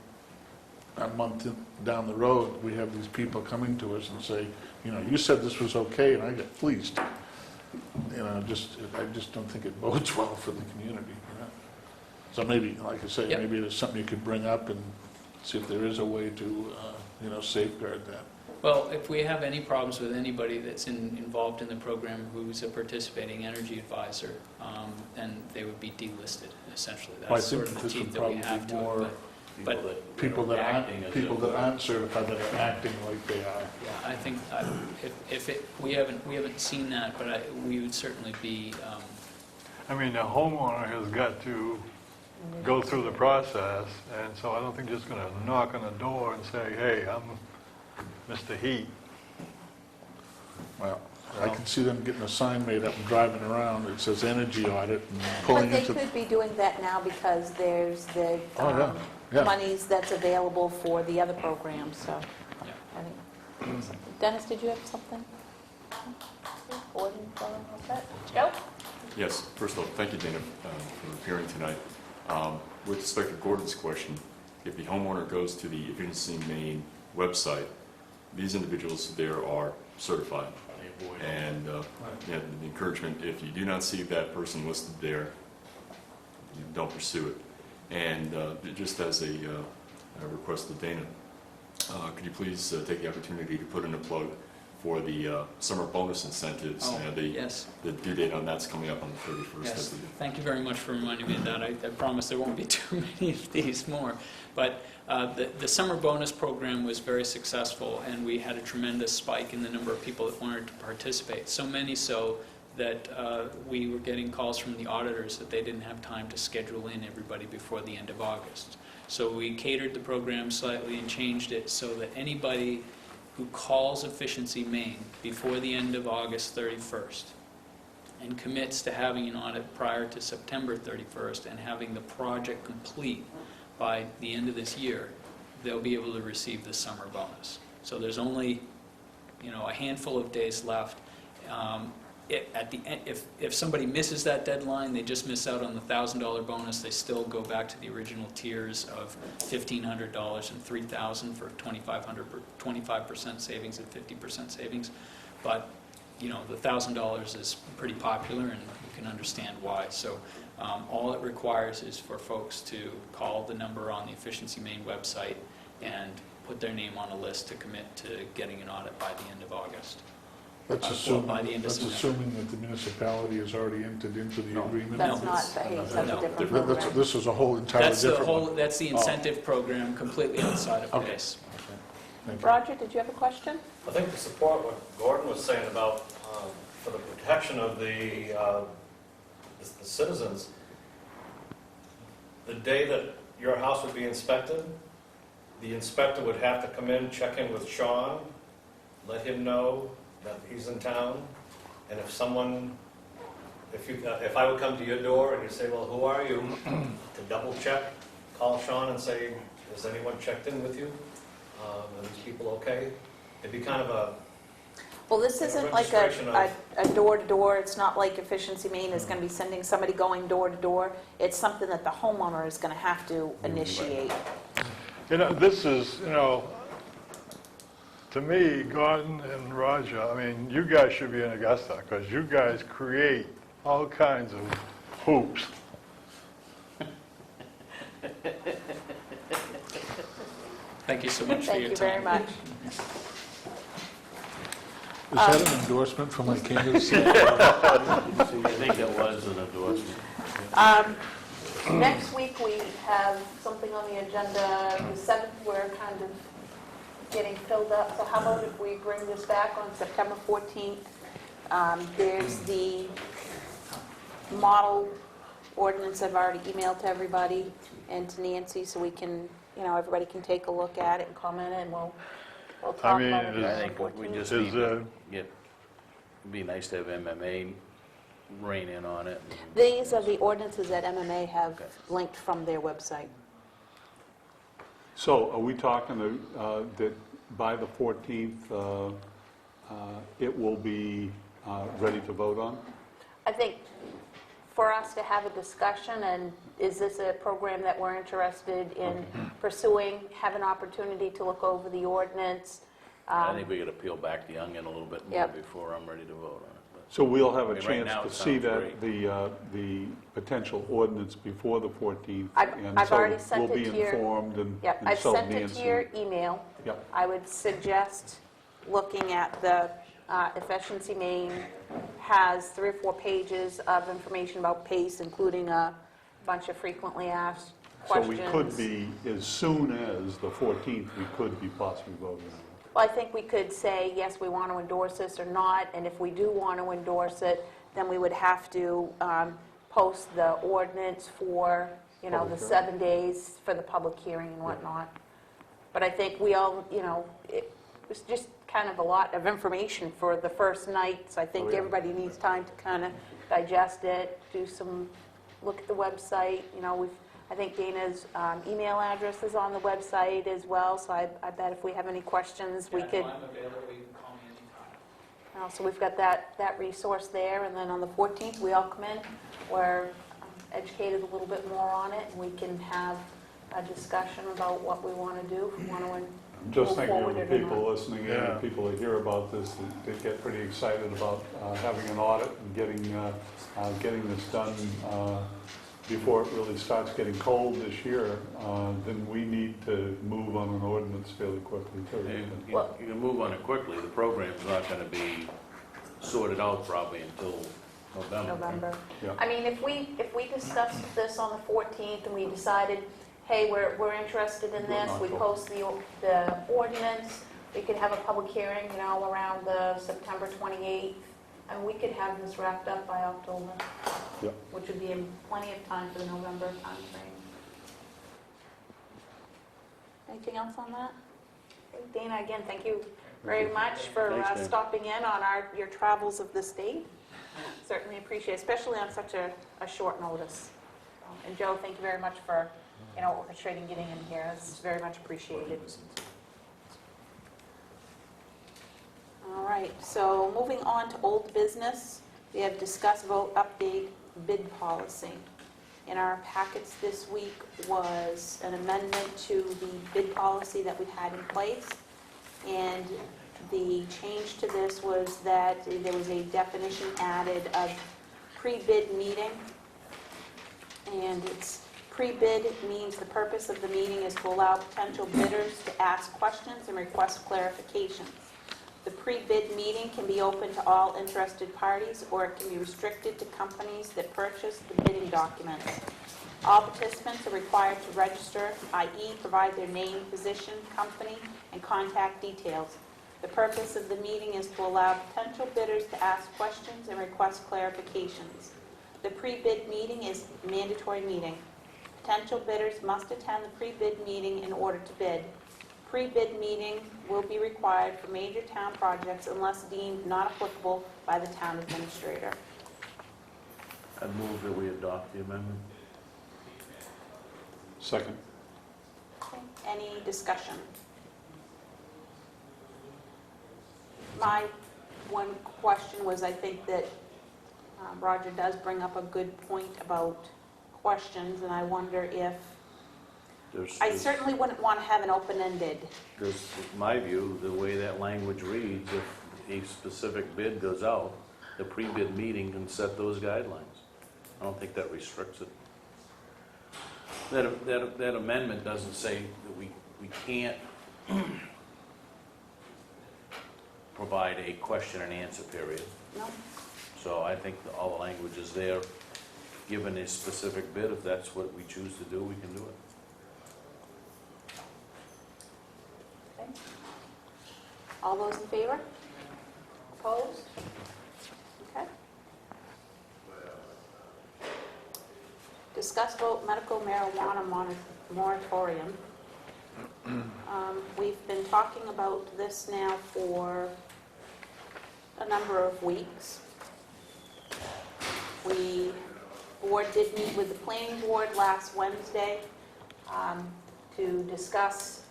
a month down the road, we have these people coming to us and say, you said this was okay, and I got fleeced. I just don't think it bodes well for the community. So maybe, like I say, Yep. maybe there's something you could bring up and see if there is a way to, safeguard that. Well, if we have any problems with anybody that's involved in the program who's a participating energy advisor, then they would be delisted, essentially. Well, I That's think sort of the this would teeth that we probably have be to it. more But people that acting as people if- that aren't certified that are acting like they are. yeah, I think we haven't seen that, but we would certainly be. I mean, the homeowner has got to go through the process, and so I don't think just going to knock on the door and say, hey, I'm Mr. Heat. Well, I can see them getting a sign made up and driving around that says energy audit and pulling But they into. could be doing that now because there's the Oh, yeah. monies that's available for the other programs, so Yeah. I think. Dennis, did you have something? Gordon, all set? Joe? Yes, first of all, thank you, Dana, for appearing tonight. With respect to Gordon's question, if the homeowner goes to the Efficiency Maine website, these individuals there are certified. And the encouragement, if you do not see that person listed there, you don't pursue it. And just as a request to Dana, could you please take the opportunity to put in a plug for the summer bonus incentives? Oh, yes. The due date on that's coming up on the 31st. Yes, thank you very much for reminding me of that. I promise there won't be too many of these more. But the summer bonus program was very successful, and we had a tremendous spike in the number of people that wanted to participate. So many so that we were getting calls from the auditors that they didn't have time to schedule in everybody before the end of August. So we catered the program slightly and changed it so that anybody who calls Efficiency Maine before the end of August 31st and commits to having an audit prior to September 31st and having the project complete by the end of this year, they'll be able to receive the summer bonus. So there's only, a handful of days left. At the end, if somebody misses that deadline, they just miss out on the $1,000 bonus. They still go back to the original tiers of $1,500 and $3,000 for 25% savings and 50% savings. But the $1,000 is pretty popular, and you can understand why. So all it requires is for folks to call the number on the Efficiency Maine website and put their name on a list to commit to getting an audit by the end of August. That's by the end of September. assuming that the municipality has already entered into the agreement? That's No. not, that's a No. different That's- program. This is a whole entirely That's the different one. that's the incentive program completely outside of Okay. PACE. Thank you. Roger, did you have a question? I think to support what Gordon was saying about, for the protection of the citizens, the day that your house would be inspected, the inspector would have to come in, check in with Sean, let him know that he's in town, and if I would come to your door and you say, well, who are you? To double check, call Sean and say, has anyone checked in with you? Are these people okay? It'd be kind of a, Well, this isn't like registration a door-to-door, it's not like Efficiency Maine is going to be sending somebody going door-to-door. It's something that the homeowner is going to have to initiate. This is, to me, Gordon and Roger, you guys should be in Augusta, because you guys create all kinds of hoops. Thank you so much for Thank your you time. very much. Is that an endorsement for my candidacy? I think that was an endorsement. Next week, we have something on the agenda. The 7th, we're kind of getting filled up. So how about if we bring this back on September 14th? There's the model ordinance I've already emailed to everybody and to Nancy, so we can, everybody can take a look at it and comment, and we'll talk about it I on think the we 14th. just need to it'd be nice to have MMA rein in on it. These are the ordinances that MMA have linked from their website. So are we talking that by the 14th, it will be ready to vote on? I think for us to have a discussion, and is this a program that we're interested in pursuing, have an opportunity to look over the ordinance. I think we got to peel back the onion a little bit more Yep. before I'm ready to vote on it. But So we'll have a right chance now to it see sounds that, great. the potential ordinance before the 14th. I've already sent it to We'll be your- informed and Yep, and I've so sent it to Nancy. your email. Yep. I would suggest looking at the Efficiency Maine has 3 or 4 pages of information about PACE, including a bunch of frequently asked So questions. we could be, as soon as the 14th, we could be possibly voting on it. Well, I think we could say, yes, we want to endorse this or not, and if we do want to endorse it, then we would have to post the ordinance for, the Public hearing. 7 days for the public hearing and whatnot. But I think we all, it was just kind of a lot of information for the first night, so I think Oh, yeah. everybody needs time to kind of digest it, look at the website, I think Dana's email address is on the website as well, so I bet if we have any questions, we could... I'm available, you can call me anytime. So we've got that resource there, and then on the 14th, we all come in, we're educated a little bit more on it, and we can have a discussion about what we want to do, if we want to I'm just move thinking of forward the or people not. listening in, Yeah. and people that hear about this, they get pretty excited about having an audit and getting this done before it really starts getting cold this year. Then we need to move on an ordinance fairly quickly too. You can move on it quickly. The program's not going to be sorted out probably until November. Yeah. I mean, if we discussed this on the 14th and we decided, hey, we're interested in this, we post the ordinance, we could have a public hearing, around the September 28th, and we could have this wrapped up by October, Yeah. which would be in plenty of time for the November timeframe. Anything else on that? Okay, Dana, again, thank you very much for Thanks, Dana. stopping in on your travels of the state. Certainly appreciate it, especially on such a short notice. And Joe, thank you very much for, orchestrating getting in here. It's very much appreciated. All right, so moving on to old business, we have discuss, vote, update bid policy. In our packets this week was an amendment to the bid policy that we had in place. And the change to this was that there was a definition added of pre-bid meeting. And it's pre-bid means the purpose of the meeting is to allow potential bidders to ask questions and request clarifications. The pre-bid meeting can be open to all interested parties, or it can be restricted to companies that purchase the bidding documents. All participants are required to register, i.e. provide their name, position, company, and contact details. The purpose of the meeting is to allow potential bidders to ask questions and request clarifications. The pre-bid meeting is a mandatory meeting. Potential bidders must attend the pre-bid meeting in order to bid. Pre-bid meeting will be required for major town projects unless deemed not applicable by the town administrator. I move that we adopt the amendment. Second. Okay, any discussion? My one question was, I think that Roger does bring up a good point about questions, and I wonder if, I certainly wouldn't want to have an open-ended. There's, in my view, the way that language reads, if a specific bid goes out, the pre-bid meeting can set those guidelines. I don't think that restricts it. That amendment doesn't say that we can't provide a question and answer period. No? So I think all the language is there. Given a specific bid, if that's what we choose to do, we can do it. Okay. All those in favor? Opposed? Okay. Discuss vote medical marijuana moratorium. We've been talking about this now for a number of weeks. Board did meet with the planning board last Wednesday to discuss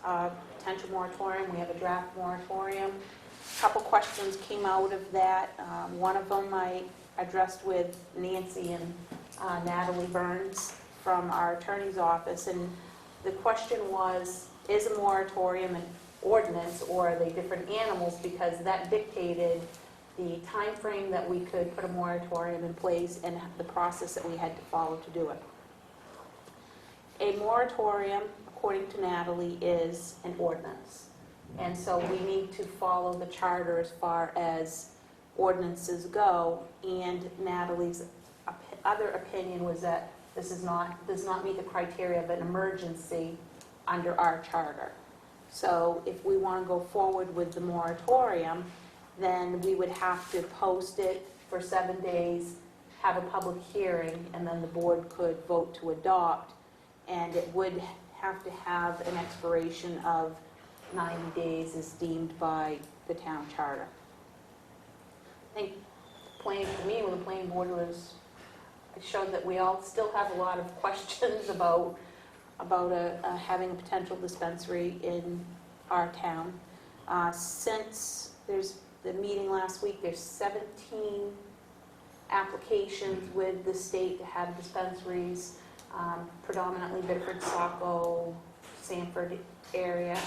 potential moratorium. We have a draft moratorium. A couple questions came out of that. One of them I addressed with Nancy and Natalie Burns from our attorney's office, and the question was, is a moratorium an ordinance or are they different animals, because that dictated the time frame that we could put a moratorium in place and the process that we had to follow to do it. A moratorium, according to Natalie, is an ordinance. And so we need to follow the charter as far as ordinances go, and Natalie's other opinion was that this does not meet the criteria of an emergency under our charter. So if we want to go forward with the moratorium, then we would have to post it for 7 days, have a public hearing, and then the board could vote to adopt, and it would have to have an expiration of 90 days as deemed by the town charter. I think plain for me, when the planning board was, it showed that we all still have a lot of questions about having a potential dispensary in our town. Since there's the meeting last week, there's 17 applications with the state to have dispensaries, predominantly Biddeford, Saco, Sanford area.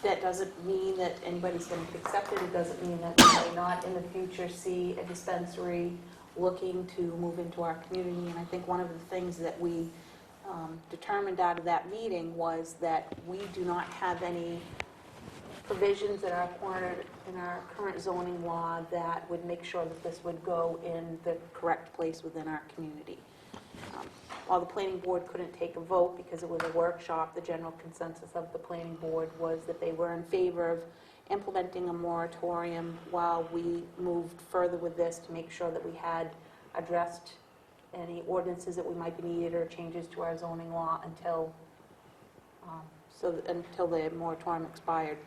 That doesn't mean that anybody's going to get accepted. It doesn't mean that we may not in the future see a dispensary looking to move into our community. And I think one of the things that we determined out of that meeting was that we do not have any provisions in our current zoning law that would make sure that this would go in the correct place within our community. While the planning board couldn't take a vote because it was a workshop, the general consensus of the planning board was that they were in favor of implementing a moratorium while we moved further with this to make sure that we had addressed any ordinances that we might be needed or changes to our zoning law until the moratorium expired.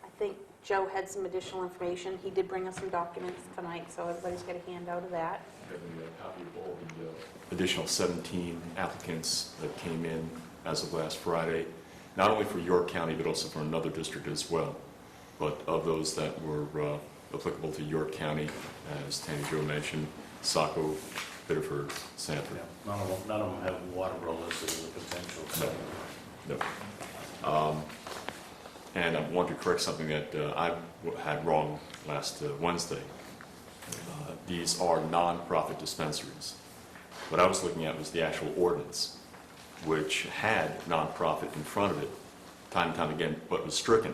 I think Joe had some additional information. He did bring us some documents tonight, so everybody's got a handout of that. I have a copy of all the additional 17 applicants that came in as of last Friday, not only for York County, but also for another district as well. But of those that were applicable to York County, as Tammy Jo mentioned, Saco, Biddeford, Sanford. Yeah, none of them have Waterboro listed as a potential. No. And I want to correct something that I had wrong last Wednesday. These are non-profit dispensaries. What I was looking at was the actual ordinance, which had non-profit in front of it, time and time again, but was stricken.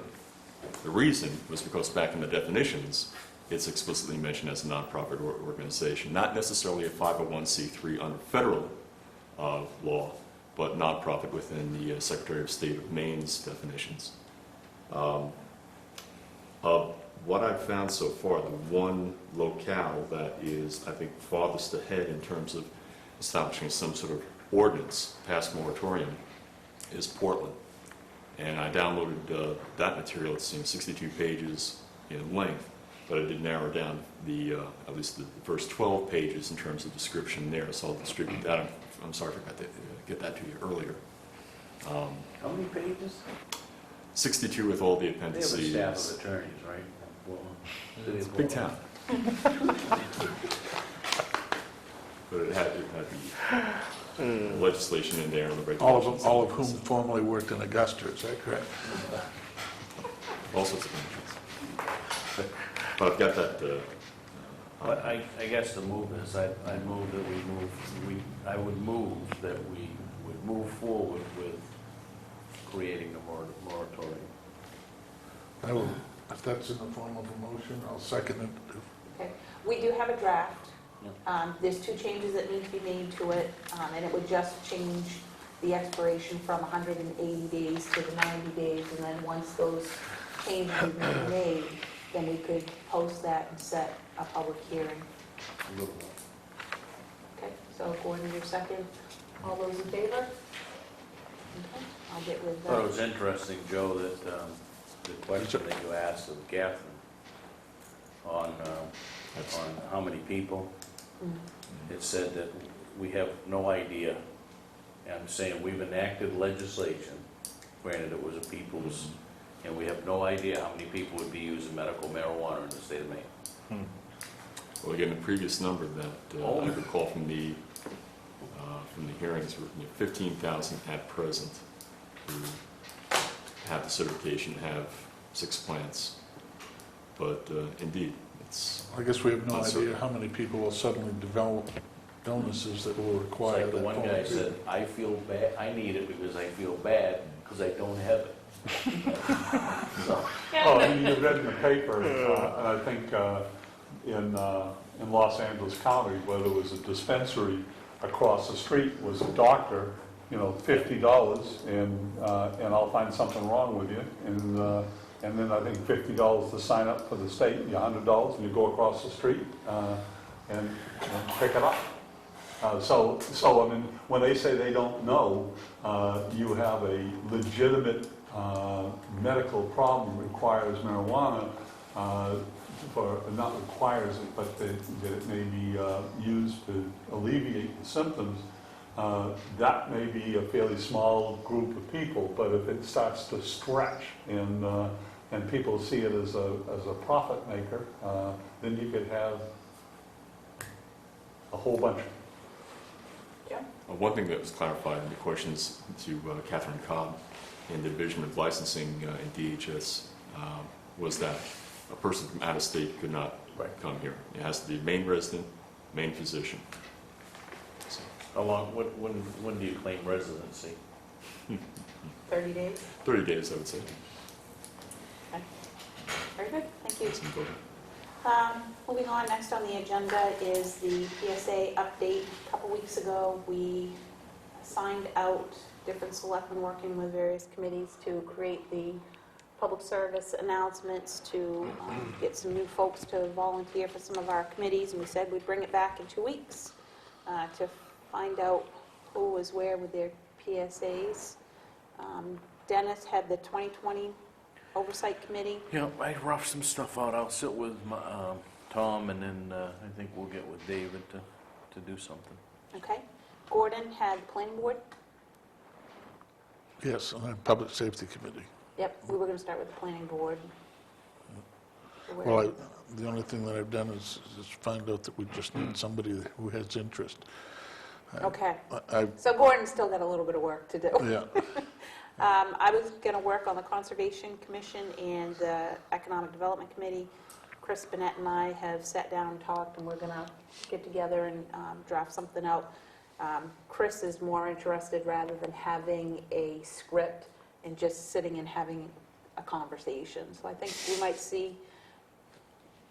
The reason was because back in the definitions, it's explicitly mentioned as a non-profit organization, not necessarily a 501c3 under federal law, but non-profit within the Secretary of State of Maine's definitions. What I've found so far, the one locale that is, I think, farthest ahead in terms of establishing some sort of ordinance past moratorium is Portland. And I downloaded that material. It seems 62 pages in length, but I did narrow down at least the first 12 pages in terms of description there, so I'll distribute that. I'm sorry I forgot to get that to you earlier. How many pages? 62 with all the They have a appendices. staff of attorneys, right? Well, It's a big town. But it had the legislation in there and the regulations. All of whom formerly worked in Augusta, is that correct? All sorts of things. But I've got that. But I guess the move is, I move that I would move that we would move forward with creating a moratorium. I will, if that's in the form of a motion, I'll second it. Okay. We do have a draft. There's 2 changes that need to be made to it, and it would just change the expiration from 180 days to the 90 days, and then once those changes have been made, then we could post that and set a public hearing. Okay, so Gordon, your second. All those in favor? Okay, I'll get rid of I thought it that. was interesting, Joe, that the question that you asked of Catherine on how many people, it said that we have no idea. And I'm saying we've enacted legislation, granted it was a people's, and we have no idea how many people would be using medical marijuana in the state of Maine. Well, again, the previous number that I recall from the hearings were 15,000 at present who have the certification, have 6 plants. But indeed, it's I guess we have no uncertain. idea how many people will suddenly develop illnesses that will It's require like the that one form guy of said, I feel bad, I need it because I feel bad because I don't have it. So, Oh, and you read in the paper, and I think in Los Angeles County, where there was a dispensary across the street was a doctor, $50, and I'll find something wrong with you, and then I think $50 to sign up for the state, $100, and you go across the street and pick it up. So I mean, when they say they don't know, you have a legitimate medical problem requires marijuana, not requires it, but that it may be used to alleviate the symptoms, that may be a fairly small group of people, but if it starts to stretch and people see it as a profit maker, then you could have a whole bunch. One thing that was clarified in the questions to Catherine Cobb in the Division of Licensing in DHS was that a person from out of state could not come here. It has to be Maine resident, Maine physician. So, How long, when do you claim residency? 30 days? 30 days, I would say. Okay. Very good, thank you. It's important. Moving on, next on the agenda is the PSA update. A couple weeks ago, we signed out different selectmen working with various committees to create the public service announcements, to get some new folks to volunteer for some of our committees, and we said we'd bring it back in 2 weeks to find out who was where with their PSAs. Dennis had the 2020 Oversight Committee. Yeah, I roughed some stuff out. I'll sit with Tom, and then I think we'll get with David to do something. Okay. Gordon had the Planning Board. Yes, on the Public Safety Committee. Yep, we were going to start with the Planning Board. Well, the only thing that I've done is find out that we just need somebody who has interest. Okay. I So Gordon's still got a little bit of work to do. Yeah, I was going to work on the Conservation Commission and the Economic Development Committee. Chris Bennett and I have sat down and talked, and we're going to get together and draft something out. Chris is more interested, rather than having a script and just sitting and having a conversation. So I think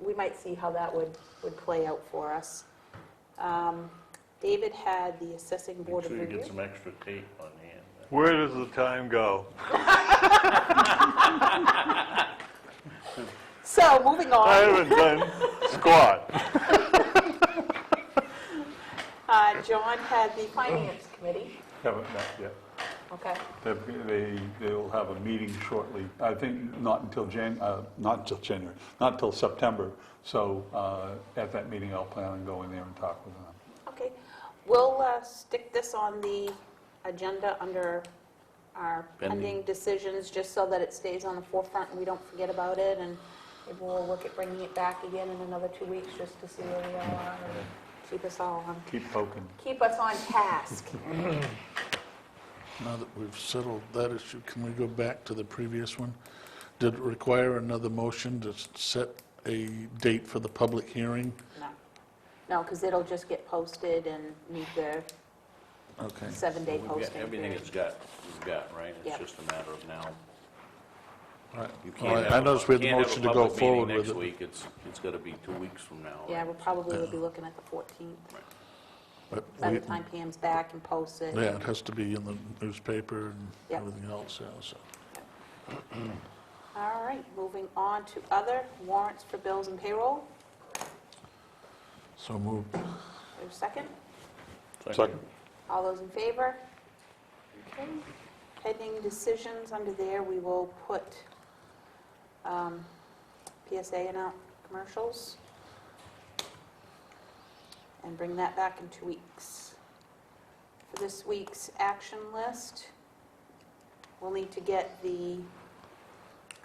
we might see how that would play out for us. David had the Assessing Board of Make sure you Review. get some extra tape on hand. Where does the time go? So, moving I on, haven't done squat. John had the Finance Committee. Haven't met yet. Okay. They'll have a meeting shortly. I think not until January, not until September. So at that meeting, I'll plan on going there and talk with them. Okay. We'll stick this on the agenda under our pending decisions, just so that it stays on the forefront and we don't forget about it. And maybe we'll look at bringing it back again in another 2 weeks, just to see where we are and keep us all on, Keep poking. keep us on task. now that we've settled that issue, can we go back to the previous one? Did it require another motion to set a date for the public hearing? No, because it'll just get posted and meet the Okay. 7-day We've got posting everything period. it's got, right? Yep. It's just a matter of now. All right. You Well, can't I have noticed we had the can't have a motion to go public meeting forward with next it. week. It's got to be 2 weeks from now. Yeah, right? we'll probably be looking at the 14th, But by we- the time Pam's back and posts it. Yeah, it has to be in the newspaper and Yep. everything else, yeah, so. All right, moving on to other warrants for bills and payroll. So moved. There's a second? Second. All those in favor? Okay. Pending decisions under there, we will put PSA and out commercials and bring that back in 2 weeks. For this week's action list, we'll need to get the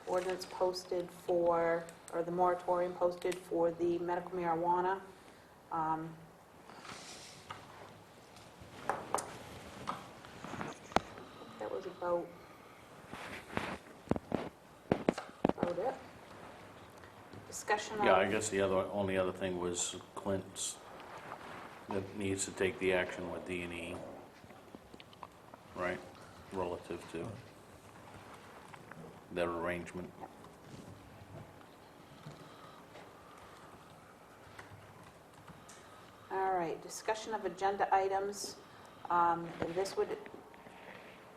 ordinance posted for, or the moratorium posted for the medical marijuana. That was about it. Discussion on... Yeah, I guess the only other thing was Clint's, that needs to take the action with D&E, right, relative to their arrangement. All right, discussion of agenda items. And this would,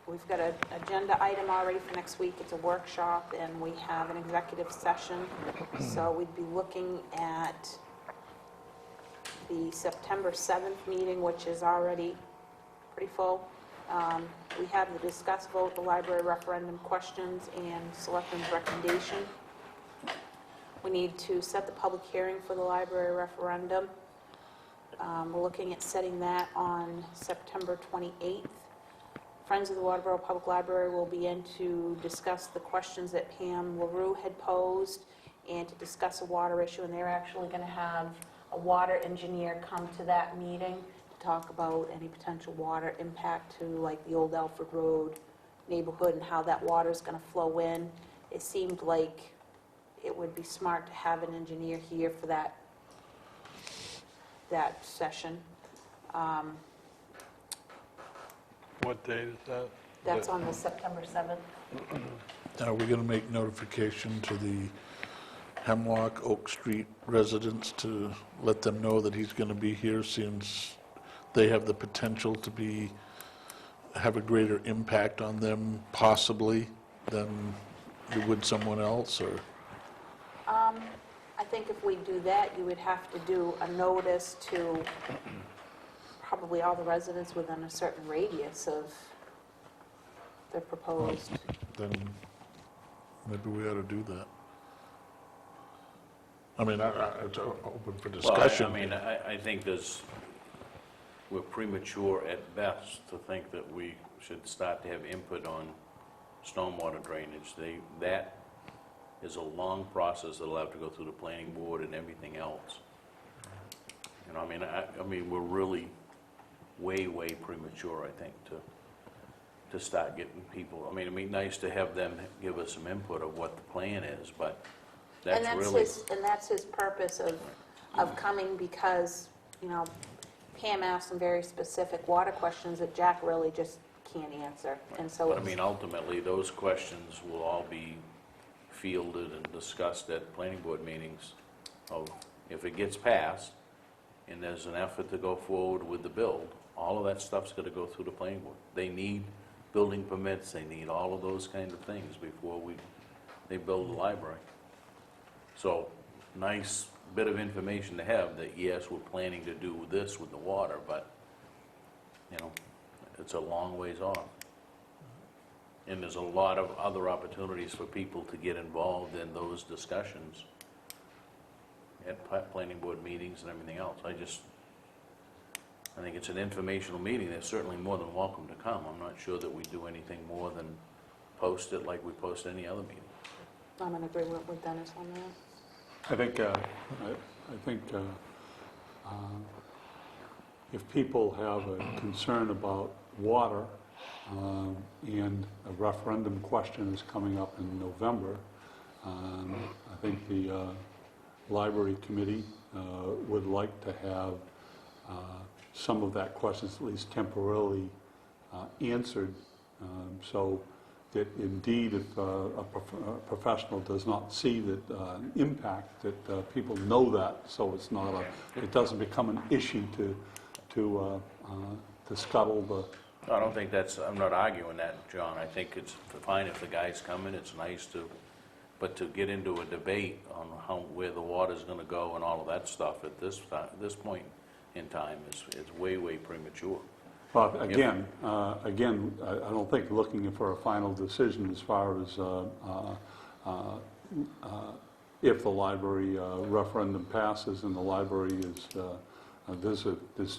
we've got an agenda item already for next week. It's a workshop, and we have an executive session. So we'd be looking at the September 7th meeting, which is already pretty full. We have the discuss vote, the library referendum questions, and selectmen's recommendation. We need to set the public hearing for the library referendum. We're looking at setting that on September 28th. Friends of the Waterboro Public Library will be in to discuss the questions that Pam LaRue had posed and to discuss a water issue, and they're actually going to have a water engineer come to that meeting to talk about any potential water impact to like the old Alfred Road neighborhood and how that water is going to flow in. It seemed like it would be smart to have an engineer here for that session. What date is that? That's on the September 7th. Are we going to make notification to the Hemlock Oak Street residents to let them know that he's going to be here, since they have the potential to have a greater impact on them possibly than you would someone else, or? I think if we do that, you would have to do a notice to probably all the residents within a certain radius of the proposed. Then maybe we ought to do that. I mean, it's open for discussion. Well, I think we're premature at best to think that we should start to have input on stormwater drainage. That is a long process that'll have to go through the planning board and everything else. You know, I mean, we're really way premature, I think, to start getting people. I mean, it'd be nice to have them give us some input of what the plan is, but that's really. And that's his purpose of coming, because, you know, Pam asked some very specific water questions that Jack really just can't answer. And so But I mean, ultimately, those questions will all be fielded and discussed at planning board meetings of, if it gets passed and there's an effort to go forward with the build, all of that stuff's got to go through the planning board. They need building permits, they need all of those kind of things before they build the library. So, nice bit of information to have that, yes, we're planning to do this with the water, but, you know, it's a long ways off. And there's a lot of other opportunities for people to get involved in those discussions at planning board meetings and everything else. I think it's an informational meeting. They're certainly more than welcome to come. I'm not sure that we do anything more than post it like we post any other meeting. I'm in agreement with Dennis on that. I think if people have a concern about water, and a referendum question is coming up in November, I think the library committee would like to have some of that questions at least temporarily answered, so that indeed if a professional does not see that impact, that people know that, so it doesn't become an issue to scuttle the. I don't think I'm not arguing that, John. I think it's fine if the guy's coming, it's nice but to get into a debate on where the water's gonna go and all of that stuff at this point in time is way premature. But again, I don't think looking for a final decision as far as if the library referendum passes and the library is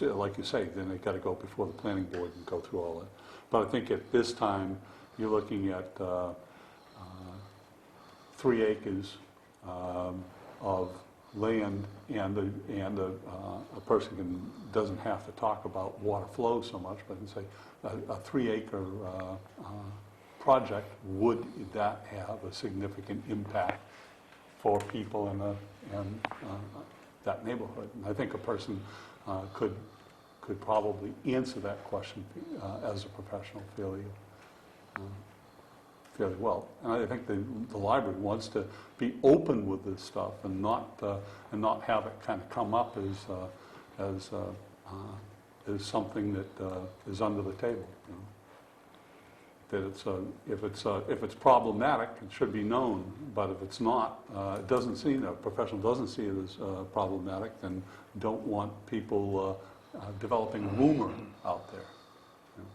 like you say, then they got to go before the planning board and go through all that. But I think at this time, you're looking at 3 acres of land, and a person doesn't have to talk about water flow so much, but can say a 3-acre project, would that have a significant impact for people in that neighborhood? And I think a person could probably answer that question as a professional fairly well. And I think the library wants to be open with this stuff and not have it kind of come up as something that is under the table. You know? That if it's problematic, it should be known. But if it's not, it doesn't seem, a professional doesn't see it as problematic, then don't want people developing rumor out there. You know?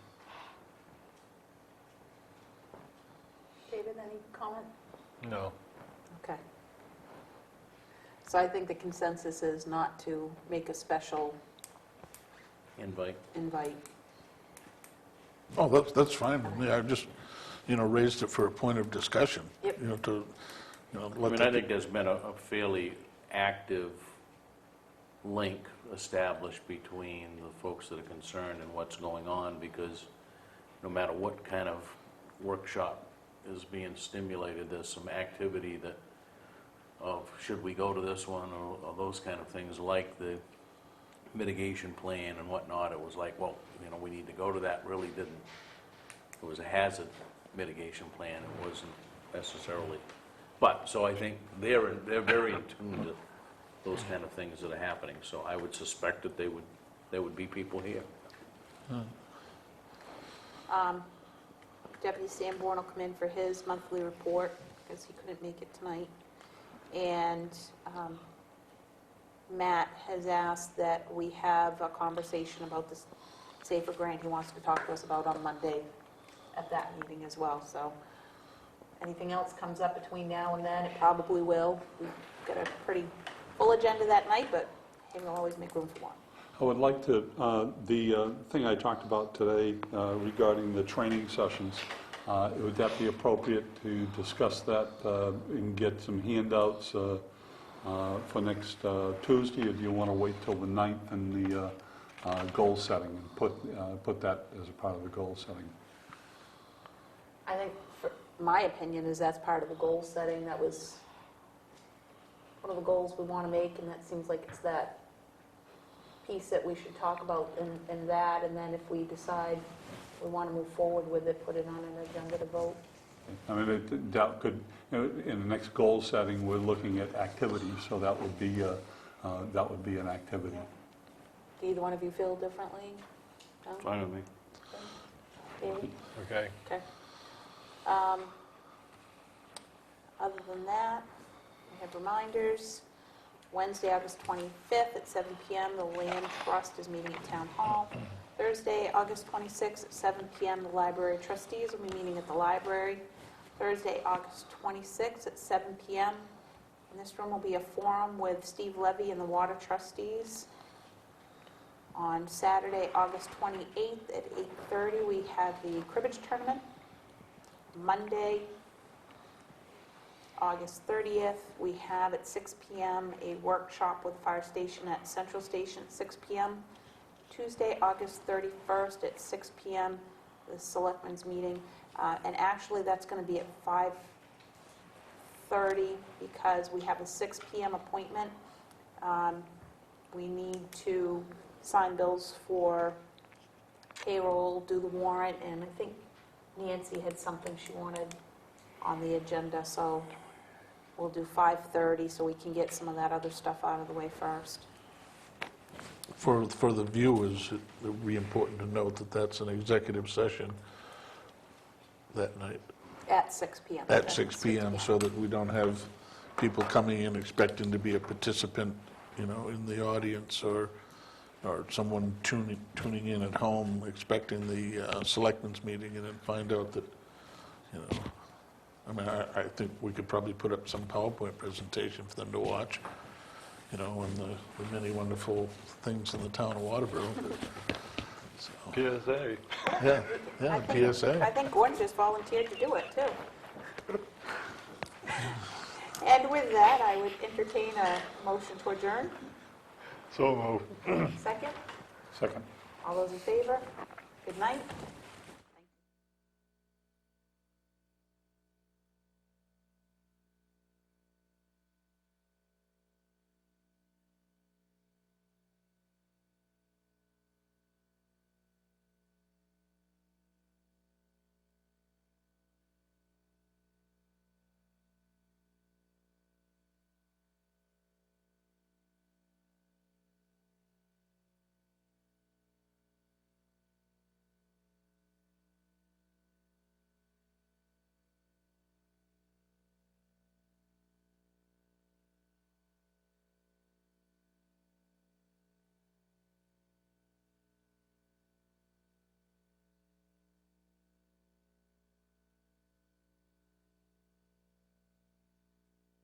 David, any comment? No. Okay. So I think the consensus is not to make a special invite. Oh, that's fine with me. I just, raised it for a point of discussion. Yep. To, I let mean, the... I think there's been a fairly active link established between the folks that are concerned and what's going on, because no matter what kind of workshop is being stimulated, there's some activity that, of should we go to this one, or those kind of things, like the mitigation plan and whatnot. It was like, well, we need to go to that. Really didn't. It was a hazard mitigation plan. It wasn't necessarily. But, so I think they're very in tune to those kind of things that are happening. So I would suspect that there would be people here. Deputy Sanborn will come in for his monthly report, because he couldn't make it tonight. And Matt has asked that we have a conversation about this SAFER grant he wants to talk to us about on Monday at that meeting as well. So anything else comes up between now and then, it probably will. We've got a pretty full agenda that night, but hey, we'll always make room for more. I would like to, the thing I talked about today regarding the training sessions, would that be appropriate to discuss that and get some handouts for next Tuesday, or do you want to wait till the 9th and the goal setting and put that as a part of the goal setting? I think, my opinion is that's part of the goal setting. That was one of the goals we want to make, and that seems like it's that piece that we should talk about in that, and then if we decide we want to move forward with it, put it on an agenda to vote. I mean, that could, in the next goal setting, we're looking at activities, so that would be an activity. Do either one of you feel differently? No? Fine with me. David? Okay. Okay. Other than that, we have reminders. Wednesday, August 25th at 7 p.m., the Land Trust is meeting at Town Hall. Thursday, August 26th at 7 p.m., the Library Trustees will be meeting at the library. Thursday, August 26th at 7 p.m. In this room will be a forum with Steve Levy and the Water Trustees. On Saturday, August 28th at 8:30, we have the cribbage tournament. Monday, August 30th, we have at 6 p.m. a workshop with the fire station at Central Station at 6 p.m. Tuesday, August 31st at 6 p.m., the Selectmen's meeting. And actually, that's going to be at 5:30 because we have a 6 p.m. appointment. We need to sign bills for payroll, do the warrant, and I think Nancy had something she wanted on the agenda, so we'll do 5:30 so we can get some of that other stuff out of the way first. For the viewers, it would be important to note that that's an executive session that night At 6 p.m. at 6 p.m. so that we don't have people coming in expecting to be a participant, in the audience, or someone tuning in at home expecting the selectmen's meeting and then find out that, I think we could probably put up some PowerPoint presentation for them to watch, and the many wonderful things in the town of Waterboro. So, PSA. yeah, I PSA. think Gordon just volunteered to do it, too. And with that, I would entertain a motion to adjourn. So moved. Second? Second. All those in favor? Good night.